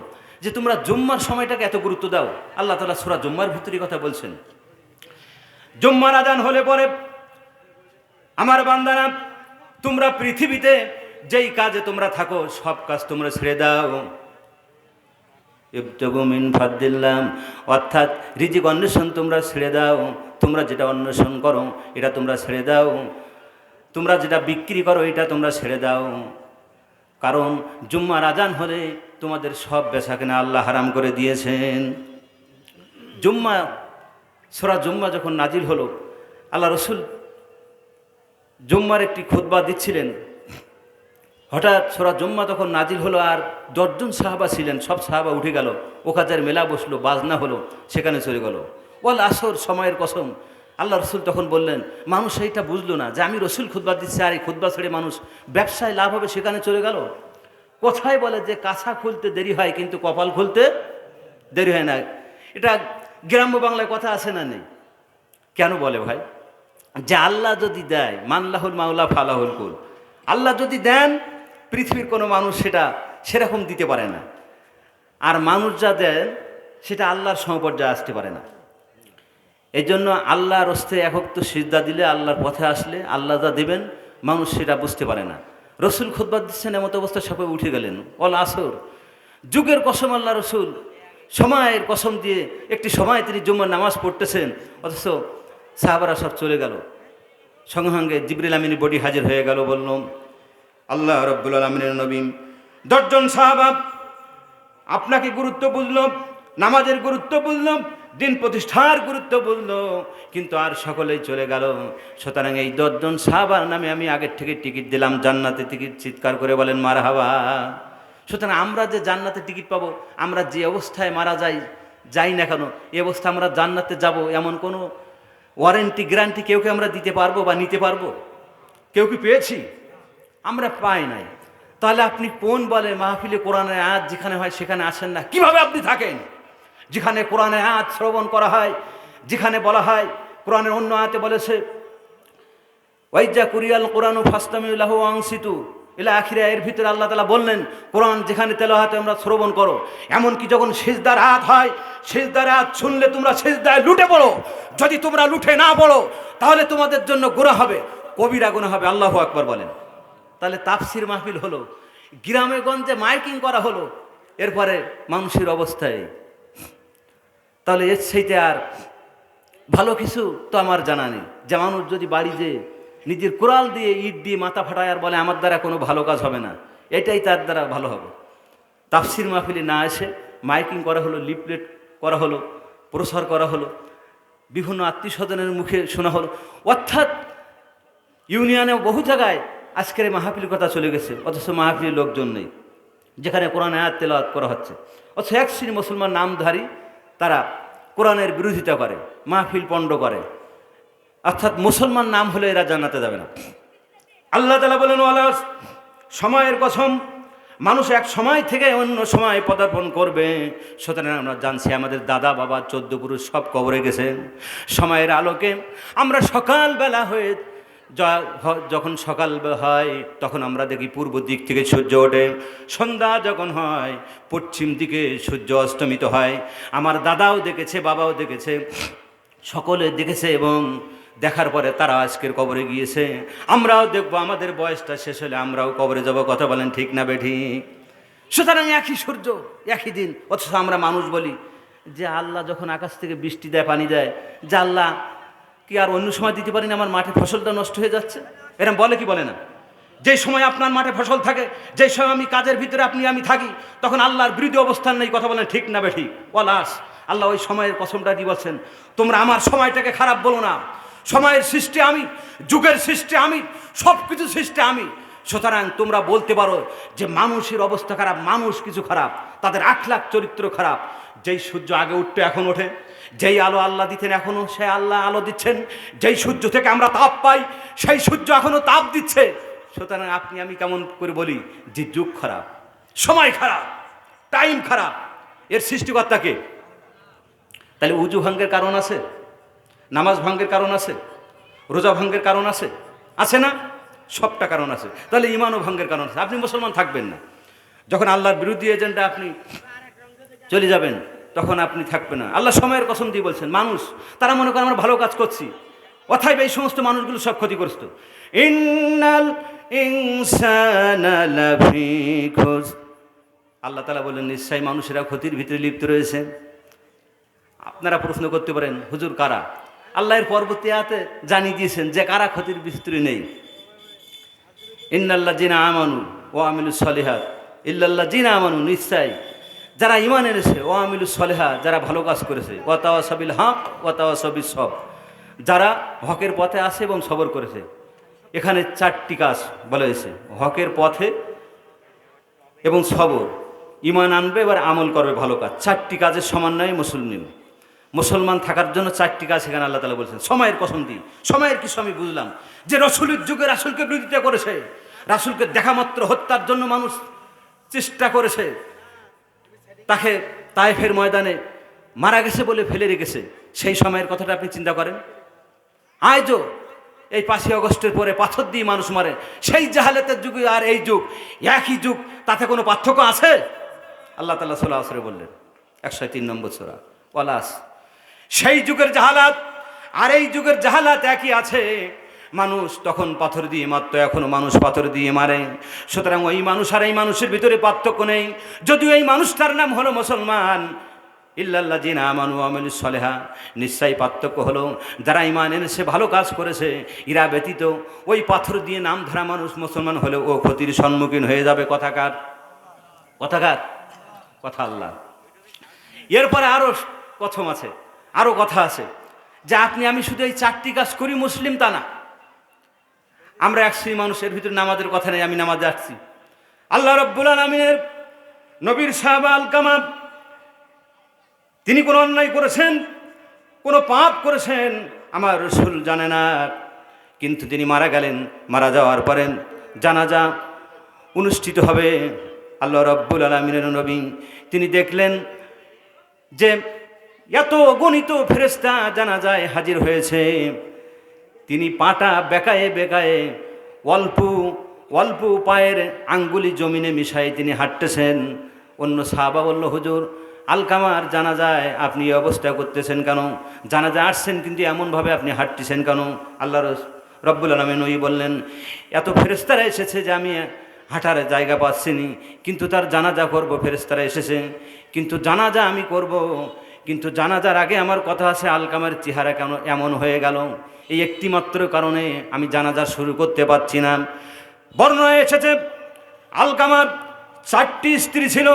যে তোমরা জুম্মার সময়টাকে এত গুরুত্ব দাও। আল্লাহ তাআলা সূরা জুম্মার ভিতরে কথা বলছেন। জুম্মার আযান হলে পরে আমার বান্দারা, তোমরা পৃথিবীতে যেই কাজে তোমরা থাকো সব কাজ তোমরা ছেড়ে দাও, ইবতাগু মিন ফাদলিল্লাহ, অর্থাৎ রিজিক অন্বেষণ তোমরা ছেড়ে দাও। তোমরা যেটা অন্বেষণ করো এটা তোমরা ছেড়ে দাও, তোমরা যেটা বিক্রি করো এটা তোমরা ছেড়ে দাও। কারণ জুম্মার আজান হলে তোমাদের সব বেচাকেনা আল্লাহ হারাম করে দিয়েছেন। জুম্মা, সূরা জুম্মা যখন নাজিল হলো, আল্লাহ রসুল জুম্মার একটি খুতবা দিচ্ছিলেন। হঠাৎ সূরা জুম্মা তখন নাজিল হলো, আর 10 জন সাহাবা ছিলেন, সব সাহাবা উঠে গেল, ওকাজের মেলা বসলো, বাজনা হলো, সেখানে চলে গেল। ওয়াল আসর, সময়ের কসম। আল্লাহ রসুল তখন বললেন, মানুষ এইটা বুঝলো না যে আমি রসুল খুতবা দিচ্ছি, আর এই খুতবা ছেড়ে মানুষ ব্যবসায় লাভ হবে সেখানে চলে গেল। কোথায় বলে যে কাছা খুলতে দেরি হয় কিন্তু কপাল খুলতে দেরি হয় না। এটা গ্রাম্য বাংলায় কথা আছে না নেই? কেন বলে ভাই? যে আল্লাহ যদি দেয়, মানলাহুল মাওলা ফালাহুল কুল, আল্লাহ যদি দেন পৃথিবীর কোনো মানুষ সেটা সেরকম দিতে পারে না। আর মানুষ যা দেন সেটা আল্লাহর সমপর্যায়ে আসতে পারে না। এই জন্য আল্লাহর হস্তে একক সিজদা দিলে, আল্লাহর পথে আসলে আল্লাহ যা দেবেন মানুষ সেটা বুঝতে পারে না। রসুল খুতবা দিচ্ছেন, এমত অবস্থায় সবাই উঠে গেলেন। ওয়াল আসর, যুগের কসম, আল্লাহ রসুল সময়ের কসম দিয়ে একটি সময় তিনি জুম্মার নামাজ পড়তেছেন, অথচ সাহাবারা সব চলে গেল। সঙ্গে সঙ্গে জিবরিল আমিনের বডি হাজির হয়ে গেল, বলল আল্লাহ রব্বুল আলামিনের নবী 10 জন সাহাবা আপনাকে গুরুত্ব বুঝল, নামাজের গুরুত্ব বুঝল, দিন প্রতিষ্ঠার গুরুত্ব বুঝল, কিন্তু আর সকলেই চলে গেল। সুতরাং এই 10 জন সাহাবার নামে আমি আগের থেকে টিকিট দিলাম জান্নাতে টিকিট। চিৎকার করে বলেন মারহাবা। সুতরাং আমরা যে জান্নাতে টিকিট পাবো, আমরা যে অবস্থায় মারা যাই না কেন, এই অবস্থা আমরা জান্নাতে যাব, এমন কোনো ওয়ারেন্টি গ্যারান্টি কেউ আমরা দিতে পারবো বা নিতে পারবো? কেউ কি পেয়েছি? আমরা পাই নাই। তাহলে আপনি কোন বলে মাহফিলে কোরআনের আয়াত যেখানে হয় সেখানে আসেন না? কিভাবে আপনি থাকেন? যেখানে কোরআনের আয়াত শ্রবণ করা হয়, যেখানে বলা হয়, কোরআনের অন্য আয়াতে বলেছে ওয়াইজা কুরিয়াল কোরআন ফাস্তামিউ লাহু আনসিতু ইলা আখিরা, এর ভিতরে আল্লাহ তাআলা বললেন কোরআন যেখানে তেলাওয়াত আমরা শ্রবণ করো। এমনকি যখন সিজদার আয়াত হয়, সিজদার আয়াত শুনলে তোমরা সিজদায় লুটে পড়ো। যদি তোমরা লুটে না পড়ো তাহলে তোমাদের জন্য গুনাহ হবে, কবিরা গুনাহ হবে। আল্লাহু আকবার বলেন। তাহলে তাফসির মাহফিল হলো, গ্রামে গঞ্জে মাইকিং করা হলো, এরপরে মানুষের অবস্থায়। তাহলে এর সেইতে আর ভালো কিছু তো আমার জানা নেই যে মানুষ যদি বাড়ি যেয়ে নিজের কোরাল দিয়ে ইট দিয়ে মাথা ফাটায় আর বলে আমার দ্বারা কোনো ভালো কাজ হবে না, এটাই তার দ্বারা ভালো হবে। তাফসির মাহফিলে না এসে মাইকিং করা হলো, লিফলেট করা হলো, প্রসার করা হলো, বিভিন্ন আত্মীয় স্বজনের মুখে শোনা হলো। অর্থাৎ ইউনিয়নে বহু জায়গায় আজকের এই মাহফিলের কথা চলে গেছে, অথচ মাহফিলের লোকজন নেই, যেখানে কোরআন আয়াত তেলাওয়াত করা হচ্ছে। অথচ এক শ্রেণী মুসলমান নামধারী তারা কোরআনের বিরোধিতা করে, মাহফিল পণ্ড করে। অর্থাৎ মুসলমান নাম হলে এরা জান্নাতে যাবে না। আল্লাহ তাআলা বলেন ওয়ালা, সময়ের কসম, মানুষ এক সময় থেকে অন্য সময় পদার্পণ করবে। সুতরাং আমরা জানছি আমাদের দাদা বাবা 14 পুরুষ সব কবরে গেছেন। সময়ের আলোকে আমরা সকালবেলা হয়ে যখন সকাল হয় তখন আমরা দেখি পূর্ব দিক থেকে সূর্য ওঠে, সন্ধ্যা যখন হয় পশ্চিম দিকে সূর্য অস্তমিত হয়। আমার দাদাও দেখেছে, বাবাও দেখেছে, সকলে দেখেছে, এবং দেখার পরে তারা আজকের কবরে গিয়েছে। আমরাও দেখবো, আমাদের বয়সটা শেষ হলে আমরাও কবরে যাব। কথা বলেন ঠিক না বেঠিক? সুতরাং একই সূর্য, একই দিন, অথচ আমরা মানুষ বলি যে আল্লাহ যখন আকাশ থেকে বৃষ্টি দেয়, পানি দেয়, যে আল্লাহ কি আর অন্য সময় দিতে পারি না, আমার মাঠে ফসলটা নষ্ট হয়ে যাচ্ছে, এরকম বলে কি বলে না? যেই সময় আপনার মাঠে ফসল থাকে, যেই সময় আমি কাজের ভিতরে আমি থাকি, তখন আল্লাহর বিরোধী অবস্থান নেই। কথা বলেন ঠিক না বেঠিক? ওয়ালাস, আল্লাহ ওই সময়ের কসমটা দিয়ে বলছেন তোমরা আমার সময়টাকে খারাপ বলো না। সময়ের সৃষ্টি আমি, যুগের সৃষ্টি আমি, সব কিছু সৃষ্টি আমি। সুতরাং তোমরা বলতে পারো যে মানুষের অবস্থা খারাপ, মানুষ কিছু খারাপ, তাদের আখলাক চরিত্র খারাপ। যেই সূর্য আগে উঠতো এখন ওঠে, যেই আলো আল্লাহ দিতেন এখনও সে আল্লাহ আলো দিচ্ছেন, যেই সূর্য থেকে আমরা তাপ পাই সেই সূর্য এখনও তাপ দিচ্ছে। সুতরাং আপনি আমি কেমন করে বলি যে যুগ খারাপ, সময় খারাপ, টাইম খারাপ? এর সৃষ্টিকর্তাকে। তাহলে উজু ভঙ্গের কারণ আছে, নামাজ ভঙ্গের কারণ আছে, রোজা ভঙ্গের কারণ আছে, আছে না? সবটা কারণ আছে। তাহলে ইমানও ভঙ্গের কারণ আছে। আপনি মুসলমান থাকবেন না, যখন আল্লাহর বিরোধী এজেন্ডা আপনি চলে যাবেন তখন আপনি থাকবেন না। আল্লাহ সময়ের কসম দিয়ে বলছেন মানুষ তারা মনে করে আমরা ভালো কাজ করছি, অথায় এই সমস্ত মানুষগুলো সব ক্ষতিগ্রস্ত। ইন্নাল ইনসানা লাফি খুসর, আল্লাহ তাআলা বললেন, নিশ্চয়ই মানুষেরা ক্ষতির ভিতরে লিপ্ত রয়েছে। আপনারা প্রশ্ন করতে পারেন, হুজুর কারা? আল্লাহর পরবর্তী আয়াতে জানিয়ে দিয়েছেন যে কারা ক্ষতির ভিতরে নেই। ইন্নাল্লাযিনা আমানু ওয়া আমিলুস সলিহাত ইল্লাল্লাযিনা আমানু, নিশ্চয় যারা ঈমান এনেছে, ওয়া আমিলুস সলিহাত, যারা ভালো কাজ করেছে, ওয়া তাওয়াসাউ বিল হক ওয়া তাওয়াসাউ বিস সবর, যারা হকের পথে আছে এবং সবর করেছে। এখানে 4টি কাজ বলা হয়েছে, হকের পথে এবং সবর, ঈমান আনবে এবার আমল করবে ভালো কাজ। 4টি কাজের সমন্বয়ে মুসলমান থাকার জন্য 4টি কাজ এখানে আল্লাহ তাআলা বলছেন। সময়ের কসম দিই, সময়ের কিছু আমি বুঝলাম যে রসুলের যুগে রাসূলকে বিরোধিতা করেছে, রাসূলকে দেখা মাত্র হত্যার জন্য মানুষ চেষ্টা করেছে, তাকে তায়েফের ময়দানে মারা গেছে বলে ফেলে রেখেছে। সেই সময়ের কথাটা আপনি চিন্তা করেন। আজও এই 5ই আগস্টের পরে পাথর দিয়ে মানুষ মারে, সেই জাহালাতের যুগে আর এই যুগ একই যুগ, তাতে কোনো পার্থক্য আছে? আল্লাহ তাআলা সূরা আসরে বললেন, 103 নম্বর সূরা ওয়ালাস, সেই যুগের জাহালাত আর এই যুগের জাহালাত একই আছে। মানুষ তখন পাথর দিয়ে মারত, এখনো মানুষ পাথর দিয়ে মারে। সুতরাং ওই মানুষ আর এই মানুষের ভিতরে পার্থক্য নেই, যদিও এই মানুষটার নাম হলো মুসলমান। ইল্লাল্লাযিনা আমানু ওয়া আমিলুস সলিহাত, নিশ্চয়ই পার্থক্য হলো যারা ঈমান এনেছে, ভালো কাজ করেছে, এরা ব্যতীত ওই পাথর দিয়ে নাম ধরা মানুষ মুসলমান হলেও ও ক্ষতির সম্মুখীন হয়ে যাবে। কথাকার কথা আল্লাহ। এরপরে আরো কথম আছে, আরো কথা আছে যে আপনি আমি শুধু এই 4টি কাজ করি মুসলিম তা না। আমরা এক শ্রেণী মানুষের ভিতরে নামাজের কথা নেই, আমি নামাজে আসছি। আল্লাহ রাব্বুল আলামিনের নবীর সাহাবা আলকামা, তিনি কোনো অন্যায় করেছেন, কোনো পাপ করেছেন আমার রাসূল জানে না, কিন্তু তিনি মারা গেলেন। মারা যাওয়ার পরে জানাজা অনুষ্ঠিত হবে। আল্লাহ রাব্বুল আলামিনের নবী তিনি দেখলেন যে এত গণিত ফেরেশতা জানাজায় হাজির হয়েছে। তিনি পাটা বেকায়ে বেকায়ে অল্প অল্প পায়ের আঙ্গুলি জমিনে মিশাই তিনি হাঁটতেছেন। অন্য সাহাবা বলল, হুজুর আলকামার জানাজায় আপনি এই অবস্থা করতেছেন কেন? জানাজা আসছেন কিন্তু এমনভাবে আপনি হাঁটতেছেন কেন? আল্লাহ রব্বুল আলামিন নবী বললেন, এত ফেরেশতারা এসেছে যে আমি হাঁটার জায়গা পাচ্ছিনি, কিন্তু তার জানাজা করব। ফেরেশতারা এসেছে কিন্তু জানাজা আমি করব, কিন্তু জানাজার আগে আমার কথা আছে, আলকামার চেহারা কেন এমন হয়ে গেল? এই একটিমাত্র কারণে আমি জানাজা শুরু করতে পারছি না। বর্ণনায় এসেছে আলকামার 4টি স্ত্রী ছিল।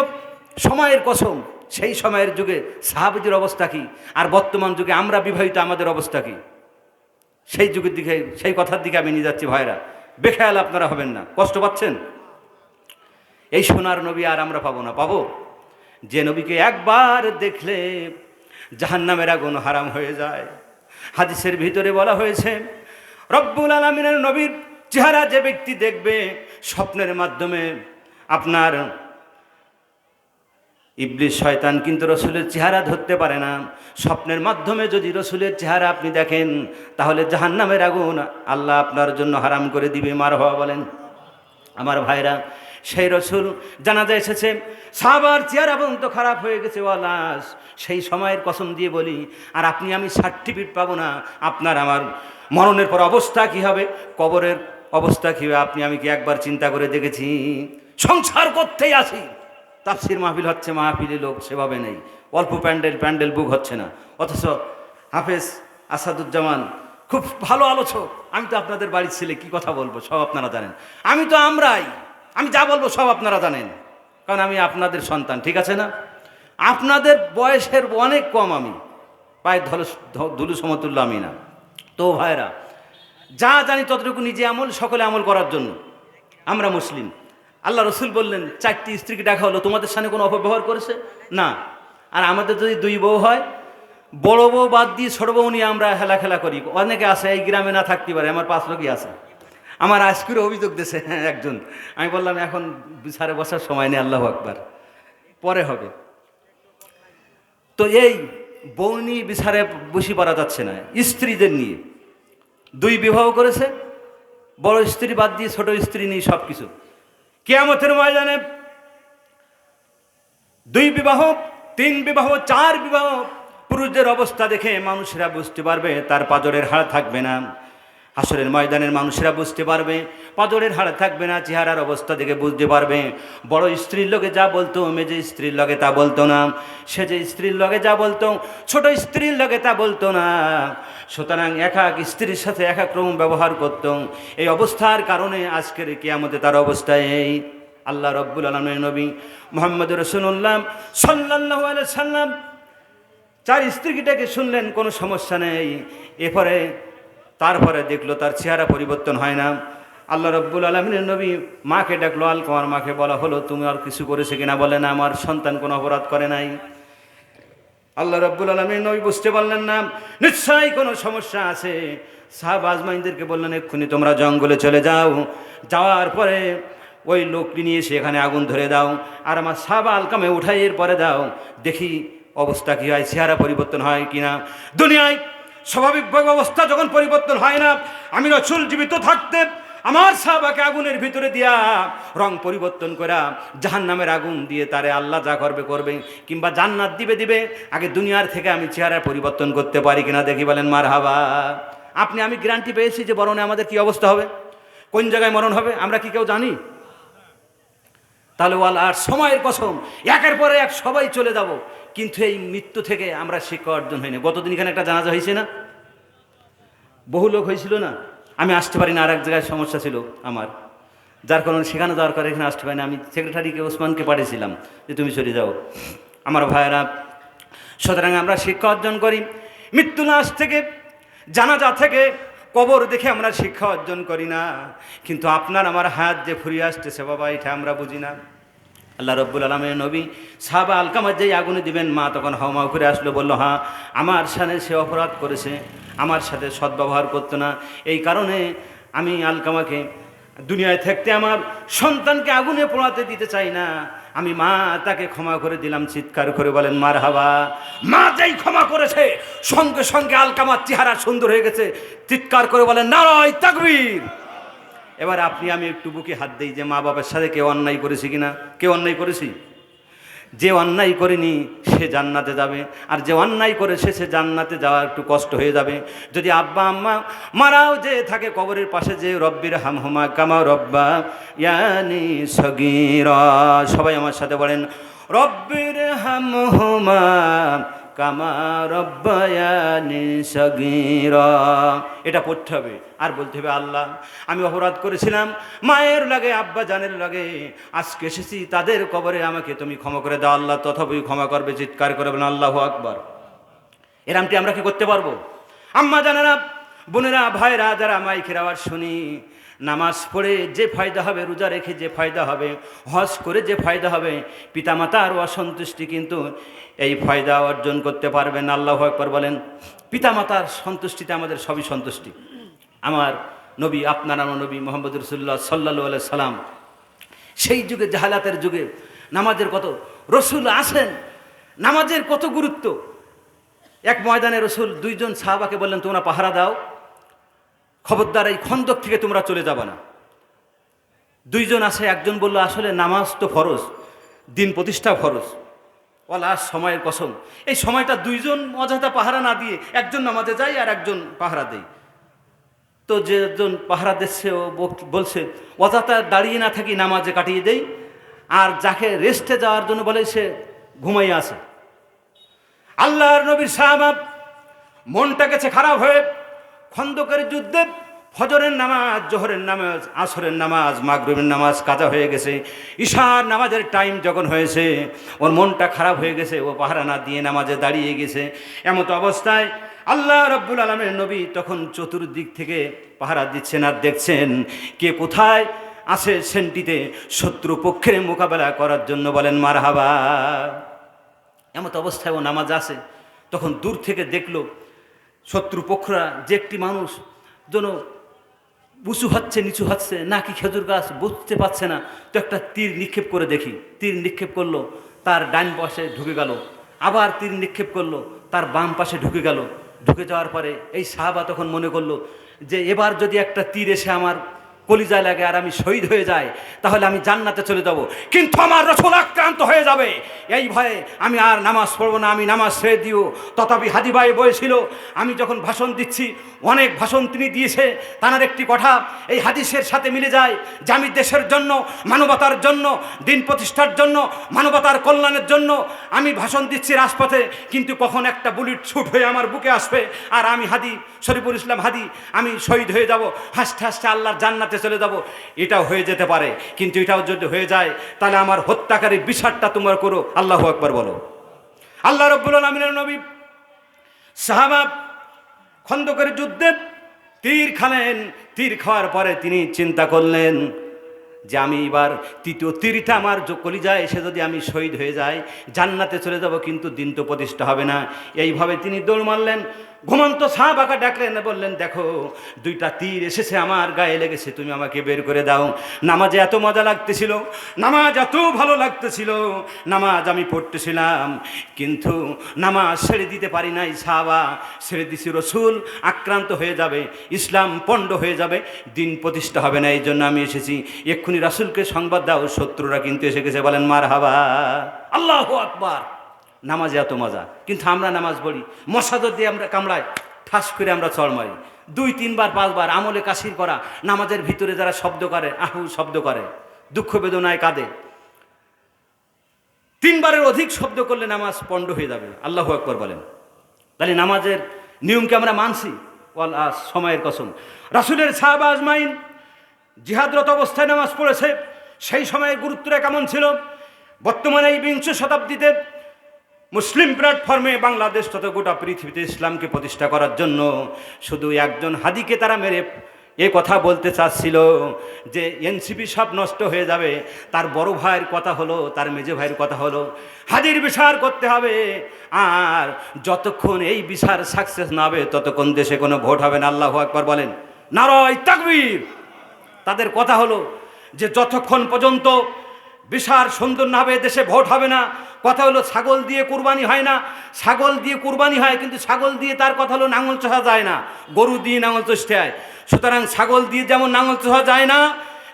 সময়ের কসম, সেই সময়ের যুগে সাহাবীদের অবস্থা কি, আর বর্তমান যুগে আমরা বিবাহিত আমাদের অবস্থা কি, সেই যুগের দিকে, সেই কথার দিকে আমি নিয়ে যাচ্ছি। ভাইরা বেখেয়াল আপনারা হবেন না, কষ্ট পাচ্ছেন। এই সোনার নবী আর আমরা পাবো না, পাবো যে নবীকে একবার দেখলে জাহান্নামের আগুন হারাম হয়ে যায়। হাদিসের ভিতরে বলা হয়েছে, রব্বুল আলামিনের নবীর চেহারা যে ব্যক্তি দেখবে স্বপ্নের মাধ্যমে, আপনার ইবলিস শয়তান কিন্তু রসুলের চেহারা ধরতে পারে না। স্বপ্নের মাধ্যমে যদি রসুলের চেহারা আপনি দেখেন, তাহলে জাহান্নামের আগুন আল্লাহ আপনার জন্য হারাম করে দিবে। মারহাবা বলেন। আমার ভাইরা, সেই রসুল জানাজা এসেছে, সাহাবার চেহারা পর্যন্ত খারাপ হয়ে গেছে ওয়ালাস। সেই সময়ের কসম দিয়ে বলি, আর আপনি আমি সার্টিফিকেট পাবো না। আপনার আমার মরণের পর অবস্থা কি হবে, কবরের অবস্থা কী হবে, আপনি আমি কি একবার চিন্তা করে দেখেছি? সংসার করতেই আসি, তাফসির মাহফিল হচ্ছে, মাহফিলে লোক সেভাবে নেই, অল্প প্যান্ডেল বুক হচ্ছে না, অথচ হাফেজ আসাদুজ্জামান খুব ভালো আলোচক। আমি তো আপনাদের বাড়ির ছেলে, কি কথা বলবো সব আপনারা জানেন। আমি যা বলবো সব আপনারা জানেন, কারণ আমি আপনাদের সন্তান, ঠিক আছে না? আপনাদের বয়সের অনেক কম, আমি প্রায় ধুলু সমতুল্য আমি না। তো ভাইরা, যা জানি ততটুকু নিজে আমল, সকলে আমল করার জন্য আমরা মুসলিম। আল্লাহ রসুল বললেন, 4টি স্ত্রীকে ডাকা হলো, তোমাদের সামনে কোনো অপব্যবহার করেছে না? আর আমাদের যদি 2 বউ হয়, বড় বউ বাদ দিয়ে ছোট বউ নিয়ে আমরা খেলা করি। অনেকে আছে, এই গ্রামে না থাকতে পারে, আমার 5 লোকই আছে। আমার আজকের অভিযোগ দিয়েছে একজন, আমি বললাম এখন বিচারে বসার সময় নেই, আল্লাহু আকবার, পরে হবে। তো এই বউ নিয়ে বিচারে বসে পারা যাচ্ছে না। স্ত্রীদের নিয়ে 2 বিবাহ করেছে, বড় স্ত্রী বাদ দিয়ে ছোট স্ত্রী নিয়ে সব কিছু। কিয়ামতের ময়দানে 2 বিবাহ, 3 বিবাহ, 4 বিবাহ পুরুষদের অবস্থা দেখে মানুষেরা বুঝতে পারবে তার পাজরের হাড় থাকবে না। হাসরের ময়দানের মানুষেরা বুঝতে পারবে, পাজরের হাড় থাকবে না, চেহারার অবস্থা দেখে বুঝতে পারবে। বড় স্ত্রীর লগে যা বলতো মেজে স্ত্রীর লগে তা বলতো না, সে যে স্ত্রীর লগে যা বলতো ছোট স্ত্রীর লগে তা বলতো না। সুতরাং এক এক স্ত্রীর সাথে এক এক রকম ব্যবহার করত। এই অবস্থার কারণে আজকের কিয়ামতে তার অবস্থা এই। আল্লাহ রব্বুল আলামিনের নবী মুহাম্মদ রাসূলুল্লাহ সাল্লাল্লাহু আলাইহি সাল্লাম 4 স্ত্রীটাকে শুনলেন, কোনো সমস্যা নেই। তারপরে দেখলো তার চেহারা পরিবর্তন হয় না। আল্লাহ রব্বুল আলামিনের নবী মাকে ডাকলো, আলকামার মাকে বলা হলো, তুমি আর কিছু করেছে কিনা? বলে না, আমার সন্তান কোনো অপরাধ করে নাই। আল্লাহ রব্বুল আলামিন নবী বুঝতে পারলেন না, নিশ্চয়ই কোনো সমস্যা আছে। সাহাবা আজমাইনদেরকে বললেন, এক্ষুনি তোমরা জঙ্গলে চলে যাও, যাওয়ার পরে ওই লোকটি নিয়ে সেখানে আগুন ধরে দাও, আর আমার সাহাবা আলকামে উঠাই এর পরে দাও, দেখি অবস্থা কী হয়, চেহারা পরিবর্তন হয় কিনা। দুনিয়ায় স্বাভাবিকভাবে অবস্থা যখন পরিবর্তন হয় না, আমি রাসূল জীবিত থাকতে আমার সাহাবাকে আগুনের ভিতরে দিয়া রং পরিবর্তন করা জাহান্নামের আগুন দিয়ে তারে আল্লাহ যা করবে করবে, কিংবা জান্নাত দিবে। আগে দুনিয়ার থেকে আমি চেহারা পরিবর্তন করতে পারি কিনা দেখি, বলেন মারহাবা। আপনি আমি গ্যারান্টি পেয়েছি যে মরণে আমাদের কি অবস্থা হবে, কোন জায়গায় মরণ হবে আমরা কি কেউ জানি? তাহলে আর সময়ের কসম, একের পরে এক সবাই চলে যাব, কিন্তু এই মৃত্যু থেকে আমরা শিক্ষা অর্জন হয়নি। গতদিন এখানে একটা জানাজা হয়েছে না, বহু লোক হয়েছিল না, আমি আসতে পারি না, আর এক জায়গায় সমস্যা ছিল আমার, যার কারণে সেখানে যাওয়ার কারণে এখানে আসতে পারি না। আমি সেক্রেটারিকে ওসমানকে পাঠিয়েছিলাম যে তুমি চলে যাও। আমার ভাইয়েরা, সুতরাং আমরা শিক্ষা অর্জন করি মৃত্যু লাশ থেকে, জানাজা থেকে, কবর দেখে আমরা শিক্ষা অর্জন করি না। কিন্তু আপনার আমার হাত যে ফুরিয়ে আসতেছে বাবা, এটা আমরা বুঝি না। আল্লাহ রব্বুল আলামিনের নবী সাহাবা আলকামার যেই আগুনে দিবেন, মা তখন হাউমাউ করে আসলো, বলল, হ্যাঁ আমার সাথে সে অপরাধ করেছে, আমার সাথে সদ্ব্যবহার করতো না, এই কারণে আমি আলকামাকে দুনিয়ায় থাকতে আমার সন্তানকে আগুনে পোড়াতে দিতে চাই না। আমি মা তাকে ক্ষমা করে দিলাম। চিৎকার করে বলেন মারহাবা। মা যেই ক্ষমা করেছে, সঙ্গে সঙ্গে আলকামার চেহারা সুন্দর হয়ে গেছে। চিৎকার করে বলেন নারায়ে তাকবীর। এবার আপনি আমি একটু বুকে হাত দিই যে মা বাবার সাথে কেউ অন্যায় করেছি কিনা? কেউ অন্যায় করেছি? যে অন্যায় করেনি সে জান্নাতে যাবে, আর যে অন্যায় করেছে সে জান্নাতে যাওয়া একটু কষ্ট হয়ে যাবে। যদি আব্বা আম্মা মারাও যে থাকে কবরের পাশে, যে রব্বির হামহুমা কামা রব্বা ইয়ানি সগীরা, সবাই আমার সাথে বলেন রব্বির হামহুমা কামা রব্বায়ানি সগীরা। এটা পড়তে হবে, আর বলতে হবে আল্লাহ আমি অপরাধ করেছিলাম মায়ের লাগে, আব্বা জানের লাগে, আজকে এসেছি তাদের কবরে, আমাকে তুমি ক্ষমা করে দাও। আল্লাহ তথাপি ক্ষমা করবে। চিৎকার করে বলেন আল্লাহু আকবার। এরমটি আমরা কি করতে পারবো? আম্মা জানেরা, বোনেরা, ভাইরা, যারা মাইকের আওয়াজ শুনি, নামাজ পড়ে যে ফায়দা হবে, রোজা রেখে যে ফায়দা হবে, হজ করে যে ফায়দা হবে, পিতামাতার অসন্তুষ্টি কিন্তু এই ফায়দা অর্জন করতে পারবেন। আল্লাহু আকবার বলেন। পিতামাতার সন্তুষ্টিতে আমাদের সবই সন্তুষ্টি। আমার নবী, আপনার আমার নবী মুহাম্মদ রাসূলুল্লাহ সাল্লাল্লাহু আলাইহি সাল্লাম সেই যুগে, জাহালাতের যুগে নামাজের কত, রসুল আসেন, নামাজের কত গুরুত্ব। এক ময়দানে রসুল 2 জন সাহাবাকে বললেন, তোমরা পাহারা দাও, খবরদার এই খন্দক থেকে তোমরা চলে যাবে না। 2 জন আসে, একজন বলল আসলে নামাজ তো ফরজ, দিন প্রতিষ্ঠা ফরজ। ওলা সময়ের কসম, এই সময়টা 2 জন অযথা পাহারা না দিয়ে একজন নামাজে যায় আর একজন পাহারা দেয়। তো যেজন পাহারা দিচ্ছে ও বলছে অযথা দাঁড়িয়ে না থাকি নামাজে কাটিয়ে দেই, আর যাকে রেস্টে যাওয়ার জন্য বলে সে ঘুমাই আছে। আল্লাহর নবীর সাহাবা মনটা গেছে খারাপ হয়ে, খন্দকের যুদ্ধে ফজরের নামাজ, জোহরের নামাজ, আসরের নামাজ, মাগরিবের নামাজ কাজা হয়ে গেছে, ঈশার নামাজের টাইম যখন হয়েছে ওর মনটা খারাপ হয়ে গেছে, ও পাহারা না দিয়ে নামাজে দাঁড়িয়ে গেছে। এমতো অবস্থায় আল্লাহ রাব্বুল আলামিনের নবী তখন চতুর্দিক থেকে পাহারা দিচ্ছেন আর দেখছেন কে কোথায় আছে সেন্টিতে শত্রু পক্ষের মোকাবেলা করার জন্য। বলেন মারহাবা। এমতো অবস্থায় ও নামাজ আসে, তখন দূর থেকে দেখলো শত্রুপক্ষরা যে একটি মানুষ যেন উঁচু হচ্ছে নিচু হচ্ছে, নাকি খেজুর গাছ বুঝতে পারছে না, তো একটা তীর নিক্ষেপ করে দেখি। তীর নিক্ষেপ করলো, তার ডান পাশে ঢুকে গেল, আবার তীর নিক্ষেপ করলো, তার বাম পাশে ঢুকে গেল। ঢুকে যাওয়ার পরে এই সাহাবা তখন মনে করলো যে এবার যদি একটা তীর এসে আমার কলিজায় লাগে আর আমি শহীদ হয়ে যাই, তাহলে আমি জান্নাতে চলে যাব। কিন্তু আমার রাসূল আক্রান্ত হয়ে যাবে, এই ভয়ে আমি আর নামাজ পড়বো না, আমি নামাজ ছেড়ে দিও। তথাপি হাদি ভাই বলেছিল, আমি যখন ভাষণ দিচ্ছি, অনেক ভাষণ তিনি দিয়েছে, তার একটি কথা এই হাদিসের সাথে মিলে যায় যে আমি দেশের জন্য, মানবতার জন্য, দিন প্রতিষ্ঠার জন্য, মানবতার কল্যাণের জন্য আমি ভাষণ দিচ্ছি রাজপথে, কিন্তু কখন একটা বুলেট ছুট হয়ে আমার বুকে আসবে আর আমি হাদি শরীফুল ইসলাম হাদি আমি শহীদ হয়ে যাব, হাসতে হাসতে আল্লাহর জান্নাতে চলে যাব। এটাও হয়ে যেতে পারে, কিন্তু এটাও যদি হয়ে যায় তাহলে আমার হত্যাকারী বিচারটা তোমরা করো। আল্লাহু আকবার বলো। আল্লাহ রাব্বুল আলামিনের নবী সাহাবা খন্দকের যুদ্ধে তীর খালেন, তীর খাওয়ার পরে তিনি চিন্তা করলেন যে আমি এবার তৃতীয় তীরটা আমার কলিজায় এসে যদি আমি শহীদ হয়ে যাই, জান্নাতে চলে যাব, কিন্তু দিন তো প্রতিষ্ঠা হবে না। এইভাবে তিনি দৌড় মারলেন, ঘুমন্ত সাহাবাকে ডাকলেন, বললেন দেখো দুইটা তীর এসেছে আমার গায়ে লেগেছে, তুমি আমাকে বের করে দাও। নামাজে এত মজা লাগতেছিল, নামাজ এত ভালো লাগতেছিল, নামাজ আমি পড়তেছিলাম, কিন্তু নামাজ ছেড়ে দিতে পারি নাই। সাহাবা ছেড়ে দিছি, রসুল আক্রান্ত হয়ে যাবে, ইসলাম পণ্ড হয়ে যাবে, দিন প্রতিষ্ঠা হবে না, এই জন্য আমি এসেছি। এক্ষুনি রাসূলকে সংবাদ দাও, শত্রুরা কিন্তু এসে গেছে। বলেন মারহাবা, আল্লাহু আকবার। নামাজে এত মজা, কিন্তু আমরা নামাজ পড়ি, মশাদর দিয়ে আমরা কামড়াই, ঠাস করে আমরা চড় মারি, 2, 3 বার 5 বার আমলে কাশির করা, নামাজের ভিতরে যারা শব্দ করে, আহু শব্দ করে, দুঃখ বেদনায় কাঁদে, 3 বারের অধিক শব্দ করলে নামাজ পণ্ড হয়ে যাবে। আল্লাহু আকবার বলেন। তাহলে নামাজের নিয়মকে আমরা মানছি, সময়ের কসম। রাসূলের সাহাবা আজমাইন জিহাদরত অবস্থায় নামাজ পড়েছে, সেই সময়ের গুরুত্বটা কেমন ছিল। বর্তমানে এই 20 শতাব্দীতে মুসলিম প্ল্যাটফর্মে বাংলাদেশ তথা গোটা পৃথিবীতে ইসলামকে প্রতিষ্ঠা করার জন্য শুধু একজন হাদিকে তারা মেরে এ কথা বলতে চাচ্ছিল যে এনসিপি সব নষ্ট হয়ে যাবে। তার বড় ভাইয়ের কথা হলো, তার মেজো ভাইয়ের কথা হলো, হাদির বিচার করতে হবে, আর যতক্ষণ এই বিচার সাকসেস না হবে ততক্ষণ দেশে কোনো ভোট হবে না। আল্লাহু আকবার বলেন, নারায়ে তাকবীর। তাদের কথা হলো যে যতক্ষণ পর্যন্ত বিচার সুন্দর না হবে দেশে ভোট হবে না। কথা হলো ছাগল দিয়ে কুরবানি হয় না, ছাগল দিয়ে কুরবানি হয়, কিন্তু ছাগল দিয়ে তার কথা হলো নাঙল চষা যায় না, গরু দিয়ে নাঙল চষতে হয়। সুতরাং ছাগল দিয়ে যেমন নাঙল চষা যায় না,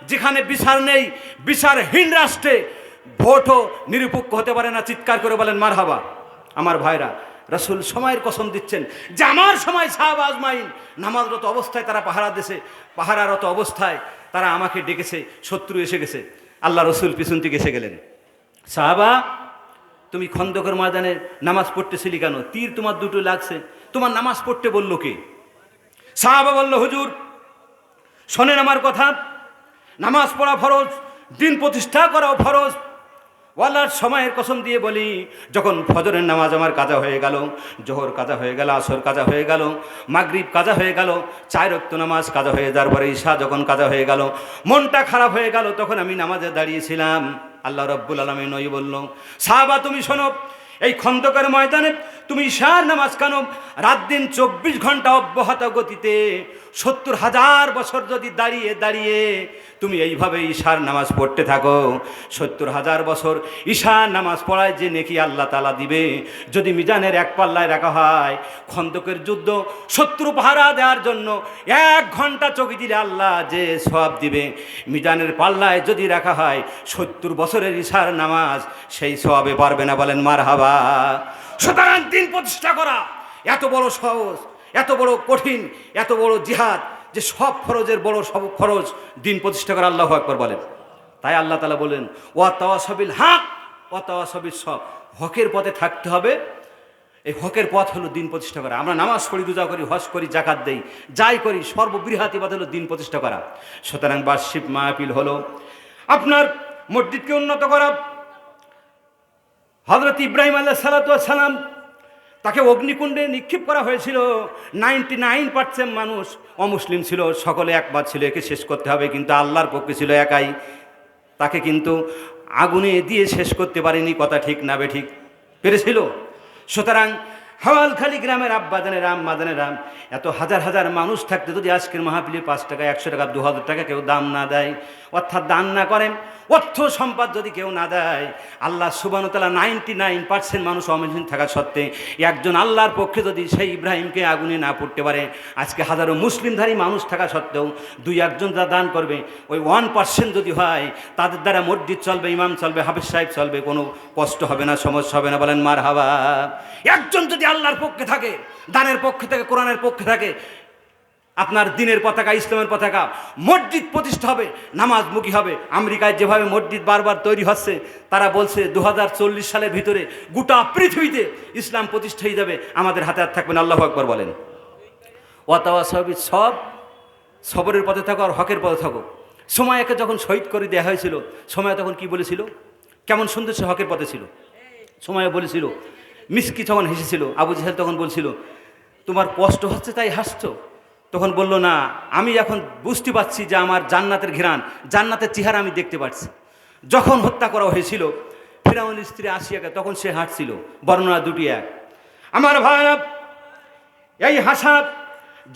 যেখানে বিচার নেই, বিচারহীন রাষ্ট্রে ভোটও নিরপেক্ষ হতে পারে না। চিৎকার করে বলেন মারহাবা। আমার ভাইরা, রাসূল সময়ের কসম দিচ্ছেন যে আমার সময় সাহাবা আজমাইন নামাজরত অবস্থায় তারা পাহারা দিয়েছে, পাহারারত অবস্থায় তারা আমাকে ডেকেছে, শত্রু এসে গেছে, আল্লাহ রসুল পিছন থেকে এসে গেলেন, সাহাবা তুমি খন্দকের ময়দানে নামাজ পড়তেছিলি কেন? তীর তোমার 2টো লাগছে, তোমার নামাজ পড়তে বললো কে? সাহাবা বলল, হুজুর শোনেন আমার কথা, নামাজ পড়া ফরজ, দিন প্রতিষ্ঠা করাও ফরজ। ওয়ালার সময়ের কসম দিয়ে বলি, যখন ফজরের নামাজ আমার কাজা হয়ে গেল, জোহর কাজা হয়ে গেল, আসর কাজা হয়ে গেল, মাগরিব কাজা হয়ে গেল, 4 ওয়াক্ত নামাজ কাজা হয়ে যাওয়ার পরে ঈশা যখন কাজা হয়ে গেল, মনটা খারাপ হয়ে গেল, তখন আমি নামাজে দাঁড়িয়েছিলাম। আল্লাহ রাব্বুল আলামিন নবী বলল, সাহাবা তুমি শোনো, এই খন্দকের ময়দানে তুমি ঈশার নামাজ কেন রাত দিন 24 ঘন্টা অব্যাহত গতিতে 70,000 বছর যদি দাঁড়িয়ে দাঁড়িয়ে তুমি এইভাবে ঈশার নামাজ পড়তে থাকো, 70,000 বছর ঈশার নামাজ পড়ায় যে নেকি আল্লাহ তাআলা দিবে, যদি মিজানের এক পাল্লায় রাখা হয়, খন্দকের যুদ্ধ শত্রু পাহারা দেওয়ার জন্য 1 ঘন্টা চোখে দিলে আল্লাহ যে সওয়াব দিবে, মিজানের পাল্লায় যদি রাখা হয় 70 বছরের ঈশার নামাজ, সেই সওয়াবে পারবে না। বলেন মারহাবা। সুতরাং দিন প্রতিষ্ঠা করা এত বড় সহজ, এত বড় কঠিন, এত বড় জিহাদ, যে সব ফরজের বড় সব ফরজ দিন প্রতিষ্ঠা করা। আল্লাহু আকবার বলেন। তাই আল্লাহ তাআলা বলেন, ওয়া তাওয়াসাবিল হক ওয়া তাওয়াসাবিস সব, হকের পথে থাকতে হবে। এই হকের পথ হলো দিন প্রতিষ্ঠা করা। আমরা নামাজ পড়ি, রোজা করি, হজ করি, জাকাত দেই, যাই করি, সর্ববৃহৎ ইবাদত হলো দিন প্রতিষ্ঠা করা। সুতরাং বার্ষিক মাহফিল হলো আপনার মসজিদকে উন্নত করা। হযরত ইব্রাহিম আলাইহিস সালাতু ওয়াস সালাম, তাকে অগ্নিকুণ্ডে নিক্ষেপ করা হয়েছিল। 99% মানুষ অমুসলিম ছিল, সকলে একবার ছিল একে শেষ করতে হবে, কিন্তু আল্লাহর পক্ষে ছিল একাই, তাকে কিন্তু আগুনে দিয়ে শেষ করতে পারেনি। কথা ঠিক না বে ঠিক? পেরেছিল। সুতরাং হাওয়ালখালী গ্রামের আব্বাজানের আম্মাজানের রাম, এত হাজার হাজার মানুষ থাকতে যদি আজকের মাহফিলে 5 টাকা 100 টাকা 2000 টাকা কেউ দাম না দেয়, অর্থাৎ দান না করেন, অর্থ সম্পদ যদি কেউ না দেয়, আল্লাহ সুবহানাহু ওয়া তাআলা 99% মানুষ অমুসলিম থাকা সত্ত্বে একজন আল্লাহর পক্ষে যদি সেই ইব্রাহিমকে আগুনে না পড়তে পারে, আজকে হাজারো মুসলিমধারী মানুষ থাকা সত্ত্বেও 2-1 যা দান করবে, ওই 1% যদি হয়, তাদের দ্বারা মসজিদ চলবে, ইমাম চলবে, হাফেজ সাহেব চলবে, কোনো কষ্ট হবে না, সমস্যা হবে না। বলেন মারহাবা। একজন যদি আল্লাহর পক্ষে থাকে, দানের পক্ষে থাকে, কোরআনের পক্ষে থাকে, আপনার দিনের পতাকা, ইসলামের পতাকা, মসজিদ প্রতিষ্ঠা হবে, নামাজমুখী হবে। আমেরিকায় যেভাবে মসজিদ বারবার তৈরি হচ্ছে, তারা বলছে 2040 সালের ভিতরে গোটা পৃথিবীতে ইসলাম প্রতিষ্ঠা হয়ে যাবে, আমাদের হাতে আর থাকবে না। আল্লাহু আকবার বলেন। ওয়াতাওয়াসাবি, সব সবরের পথে থাকো আর হকের পথে থাকো। সময়কে যখন শহীদ করে দেওয়া হয়েছিল, সময় তখন কি বলেছিল? কেমন সুন্দর সে হকের পথে ছিল। সময় বলেছিল, মিসকি তখন হেসেছিল, আবু জাহেল তখন বলছিল তোমার কষ্ট হচ্ছে তাই হাসছো? তখন বলল না, আমি এখন বুঝতে পারছি যে আমার জান্নাতের ঘ্রাণ, জান্নাতের চেহারা আমি দেখতে পাচ্ছি। যখন হত্যা করা হয়েছিল ফিরআউনের স্ত্রী আসিয়াকে, তখন সে হাঁটছিল। বর্ণনা দুটি এক। আমার ভাইরা, এই হাসা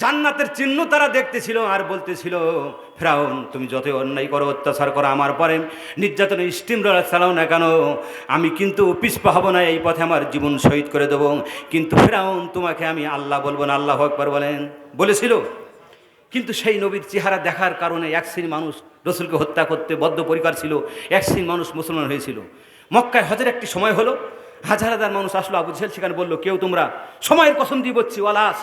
জান্নাতের চিহ্ন তারা দেখতেছিল আর বলতেছিল, ফিরআউন তুমি যতই অন্যায় করো, অত্যাচার করো, আমার পরে নির্যাতনে স্টিম রোলার চালাও না কেন, আমি কিন্তু পিছপা হব না, এই পথে আমার জীবন শহীদ করে দেবো। কিন্তু ফিরআউন তোমাকে আমি আল্লাহ বলবো না। আল্লাহু আকবার বলেন। বলেছিল। কিন্তু সেই নবীর চেহারা দেখার কারণে এক শ্রেণীর মানুষ রসুলকে হত্যা করতে বদ্ধপরিকর ছিল, এক শ্রেণীর মানুষ মুসলমান হয়েছিল। মক্কায় হজের একটি সময় হলো, হাজার হাজার মানুষ আসলো। আবু জাহেল সেখানে বললো, কেউ তোমরা, সময়ের কসম দিয়ে বলছি, ওয়ালাস,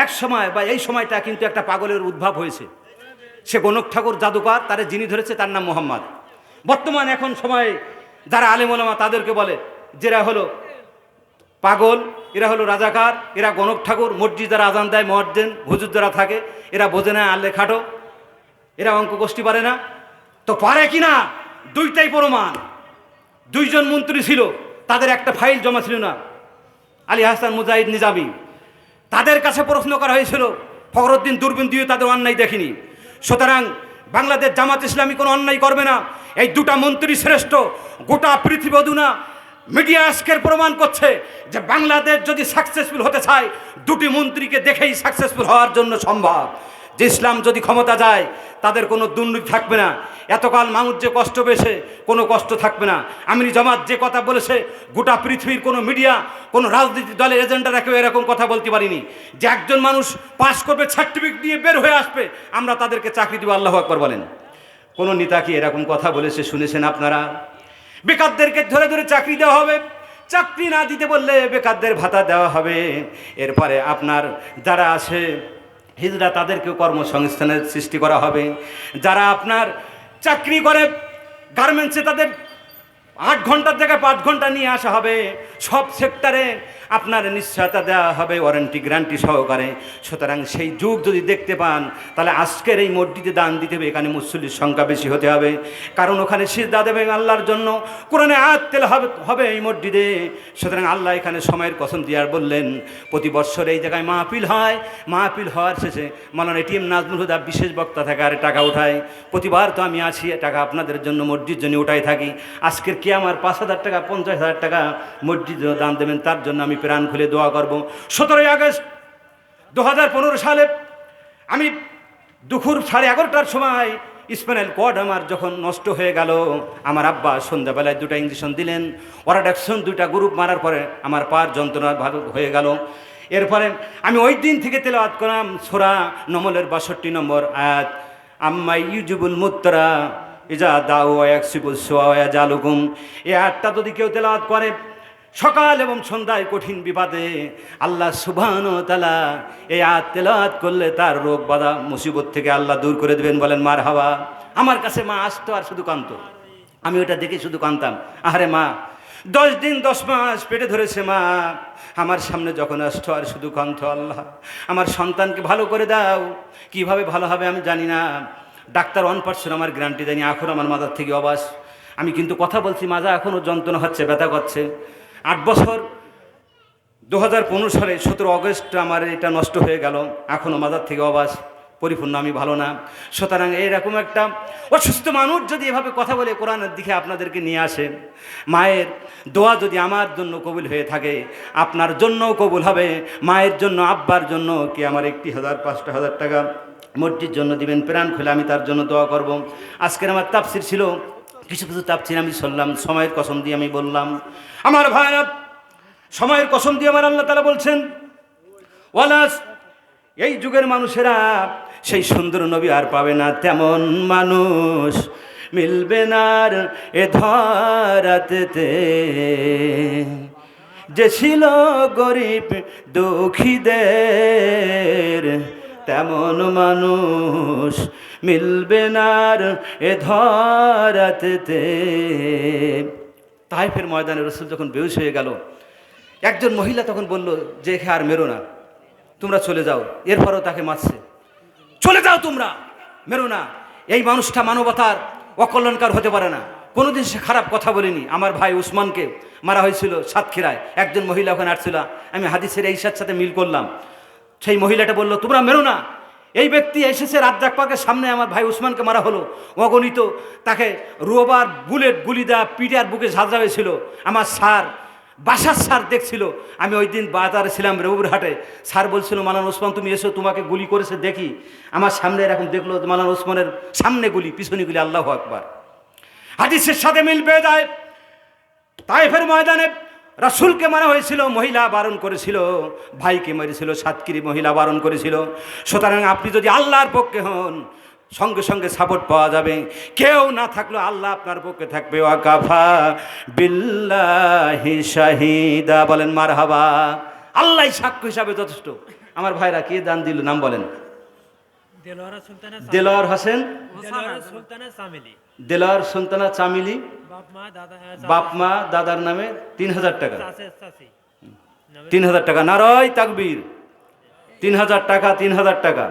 এক সময় বা এই সময়টা কিন্তু একটা পাগলের উদ্ভব হয়েছে। সে গণক ঠাকুর জাদুকর, তারে যিনি ধরেছে তার নাম মোহাম্মদ। বর্তমান এখন সময়ে যারা আলেম ওলামা তাদেরকে বলে যেরা হলো পাগল, এরা হলো রাজাকার, এরা গণক ঠাকুর। মসজিদ যারা আজান দেয়, মুয়াজ্জিন হুজুর যারা থাকে, এরা বোঝে না, আল্লে খাটো, এরা অঙ্ক গোষ্ঠী পারে না। তো পারে কি না, দুইটাই প্রমাণ। 2 জন মন্ত্রী ছিল, তাদের একটা ফাইল জমা ছিল না, আলী হাসান মুজাহিদ নিজামী। তাদের কাছে প্রশ্ন করা হয়েছিল, ফখরুদ্দিন দূরবীন দিয়ে তাদের অন্যায় দেখিনি। সুতরাং বাংলাদেশ জামাত ইসলামী কোনো অন্যায় করবে না। এই 2টা মন্ত্রী শ্রেষ্ঠ, গোটা পৃথিবী অধুনা মিডিয়া আজকের প্রমাণ করছে যে বাংলাদেশ যদি সাকসেসফুল হতে চায়, 2টি মন্ত্রীকে দেখেই সাকসেসফুল হওয়ার জন্য সম্ভব। যে ইসলাম যদি ক্ষমতা যায়, তাদের কোনো দুর্নীতি থাকবে না। এতকাল মানুষ যে কষ্ট পেয়েছে, কোনো কষ্ট থাকবে না। আমির জামাত যে কথা বলেছে, গোটা পৃথিবীর কোনো মিডিয়া, কোনো রাজনীতি দলের এজেন্ডারা কেউ এরকম কথা বলতে পারিনি যে একজন মানুষ পাশ করবে, সার্টিফিকেট নিয়ে বের হয়ে আসবে, আমরা তাদেরকে চাকরি দেবো। আল্লাহু আকবার বলেন। কোনো নেতা কি এরকম কথা বলেছে শুনেছেন আপনারা? বেকারদেরকে ধরে ধরে চাকরি দেওয়া হবে, চাকরি না দিতে বললে বেকারদের ভাতা দেওয়া হবে। এরপরে আপনার যারা আছে হিজড়া, তাদেরকেও কর্মসংস্থানের সৃষ্টি করা হবে। যারা আপনার চাকরি করে গার্মেন্টসে, তাদের 8 ঘন্টার জায়গায় 5 ঘন্টা নিয়ে আসা হবে। সব সেক্টরে আপনার নিশ্চয়তা দেওয়া হবে, ওয়ারেন্টি গ্যারান্টি সহকারে। সুতরাং সেই যুগ যদি দেখতে পান, তাহলে আজকের এই মসজিদে দান দিতে হবে। এখানে মুসল্লির সংখ্যা বেশি হতে হবে, কারণ ওখানে সিজদা দেবে আল্লাহর জন্য, কোরআনে আয়াত তেলাওয়াত হবে এই মসজিদে। সুতরাং আল্লাহ এখানে সময়ের কসম দিয়ে আর বললেন, প্রতি বছর এই জায়গায় মাহফিল হয়, মাহফিল হওয়ার শেষে মাওলানা এটিএম নাজমুল হুদা বিশেষ বক্তা থাকে আর টাকা উঠায়। প্রতিবার তো আমি আছি, টাকা আপনাদের জন্য মসজিদ জন্য উঠাই থাকি। আজকের কি আমার 5,000 টাকা 50,000 টাকা মসজিদ দান দেবেন, তার জন্য আমি প্রাণ খুলে দোয়া করব। 17 আগস্ট 2015 সালে আমি দুপুর 11:30টার সময় স্পাইনাল কর্ড আমার যখন নষ্ট হয়ে গেল, আমার আব্বা সন্ধ্যাবেলায় 2টা ইঞ্জেকশন দিলেন। ওরাডাকশন 2টা গ্রুপ মারার পরে আমার পার যন্ত্রণা ভালো হয়ে গেল। এরপরে আমি ওই দিন থেকে তেলাওয়াত করলাম সূরা নমলের 62 নম্বর আয়াত, আম্মা ইউজিবুল মুত্তারা ইজা দাউ ওয়া ইয়াকসিবুস সুআ ওয়া ইয়াজালুকুম। এই আয়াতটা যদি কেউ তেলাওয়াত করে সকাল এবং সন্ধ্যায় কঠিন বিপদে, আল্লাহ সুবহানাহু ওয়া তাআলা এই আয়াত তেলাওয়াত করলে তার রোগ বাধা মুসিবত থেকে আল্লাহ দূর করে দেবেন। বলেন মারহাবা। আমার কাছে মা আসতো আর শুধু কাঁদতো, আমি ওটা দেখে শুধু কাঁদতাম। আরে মা 10 দিন 10 মাস পেটে ধরেছে মা, আমার সামনে যখন আসতো আর শুধু কাঁদতো, আল্লাহ আমার সন্তানকে ভালো করে দাও। কিভাবে ভালো হবে আমি জানি না, ডাক্তার 1% আমার গ্যারান্টি দেয়নি। এখন আমার মাথার থেকে অবাস, আমি কিন্তু কথা বলছি, মাজা এখনও যন্ত্রণা হচ্ছে, ব্যথা করছে। 8 বছর 2015 সালে 17 আগস্ট আমার এটা নষ্ট হয়ে গেল, এখনও মাথার থেকে অবাস। পরিপূর্ণ আমি ভালো না। সুতরাং এইরকম একটা অসুস্থ মানুষ যদি এভাবে কথা বলে কোরআনের দিকে আপনাদেরকে নিয়ে আসে, মায়ের দোয়া যদি আমার জন্য কবুল হয়ে থাকে আপনার জন্যও কবুল হবে। মায়ের জন্য, আব্বার জন্য কি আমার 1,000 5,000 টাকা মসজিদ জন্য দিবেন, প্রাণ খুলে আমি তার জন্য দোয়া করব। আজকের আমার তাফসির ছিল, কিছু কিছু তাফসির আমি শুনলাম, সময়ের কসম দিয়ে আমি বললাম। আমার ভাইরা, সময়ের কসম দিয়ে আমার আল্লাহ তাআলা বলছেন, ওয়ালাস, এই যুগের মানুষেরা সেই সুন্দর নবী আর পাবে না, তেমন মানুষ মিলবে না আর এ ধরাতে। যে ছিল গরিব দুঃখীদের, তেমন মানুষ মিলবে না আর এ ধরাতে। তাইফের ময়দানে রাসূল যখন বেহুশ হয়ে গেল, একজন মহিলা তখন বলল যে একে আর মেরো না, তোমরা চলে যাও। এরপরও তাকে মারছে, চলে যাও তোমরা, মেরো না। এই মানুষটা মানবতার অকল্যাণকার হতে পারে না, কোনোদিন সে খারাপ কথা বলেনি। আমার ভাই উসমানকে মারা হয়েছিল সাতক্ষীরায়, একজন মহিলা ওখানে আসছিল, আমি হাদিসের এই সাথে মিল করলাম। সেই মহিলাটা বলল তোমরা মেরো না, এই ব্যক্তি এসেছে রাজ্জাক পাকের সামনে, আমার ভাই উসমানকে মারা হলো, অগণিত তাকে রোবার বুলেট গুলি দেওয়া পিঠে আর বুকে ঝাঁঝরা হয়েছিল। আমার স্যার, বাসার স্যার দেখছিল, আমি ওই দিন বাজারে ছিলাম রবুরহাটে, স্যার বলছিল মাওলানা ওসমান তুমি এসো, তোমাকে গুলি করেছে দেখি। আমার সামনে এরকম দেখলো মাওলানা ওসমানের সামনে গুলি, পিছনে গুলি, আল্লাহু আকবার। হাদিসের সাথে মিল পেয়ে যায়। তাইফের ময়দানে রাসূলকে মারা হয়েছিল, মহিলা বারণ করেছিল, ভাইকে মেরেছিল সাতক্ষীরি, মহিলা বারণ করেছিল। সুতরাং আপনি যদি আল্লাহর পক্ষে হন, সঙ্গে সঙ্গে সাপোর্ট পাওয়া যাবে। কেউ না থাকলেও আল্লাহ আপনার পক্ষে থাকবে। ওয়াকাফা বিল্লাহি শাহিদা, বলেন মারহাবা। আল্লাহ সাক্ষ্য হিসাবে যথেষ্ট। আমার ভাইরা কে দান দিল নাম বলেন? দেলোয়ার হোসেন, দেলোয়ার সুলতানা চামিলি, বাপ মা দাদার নামে 3,000 টাকা, 3,000 টাকা। নারায়ে তাকবীর, 3,000 টাকা, 3,000 টাকা।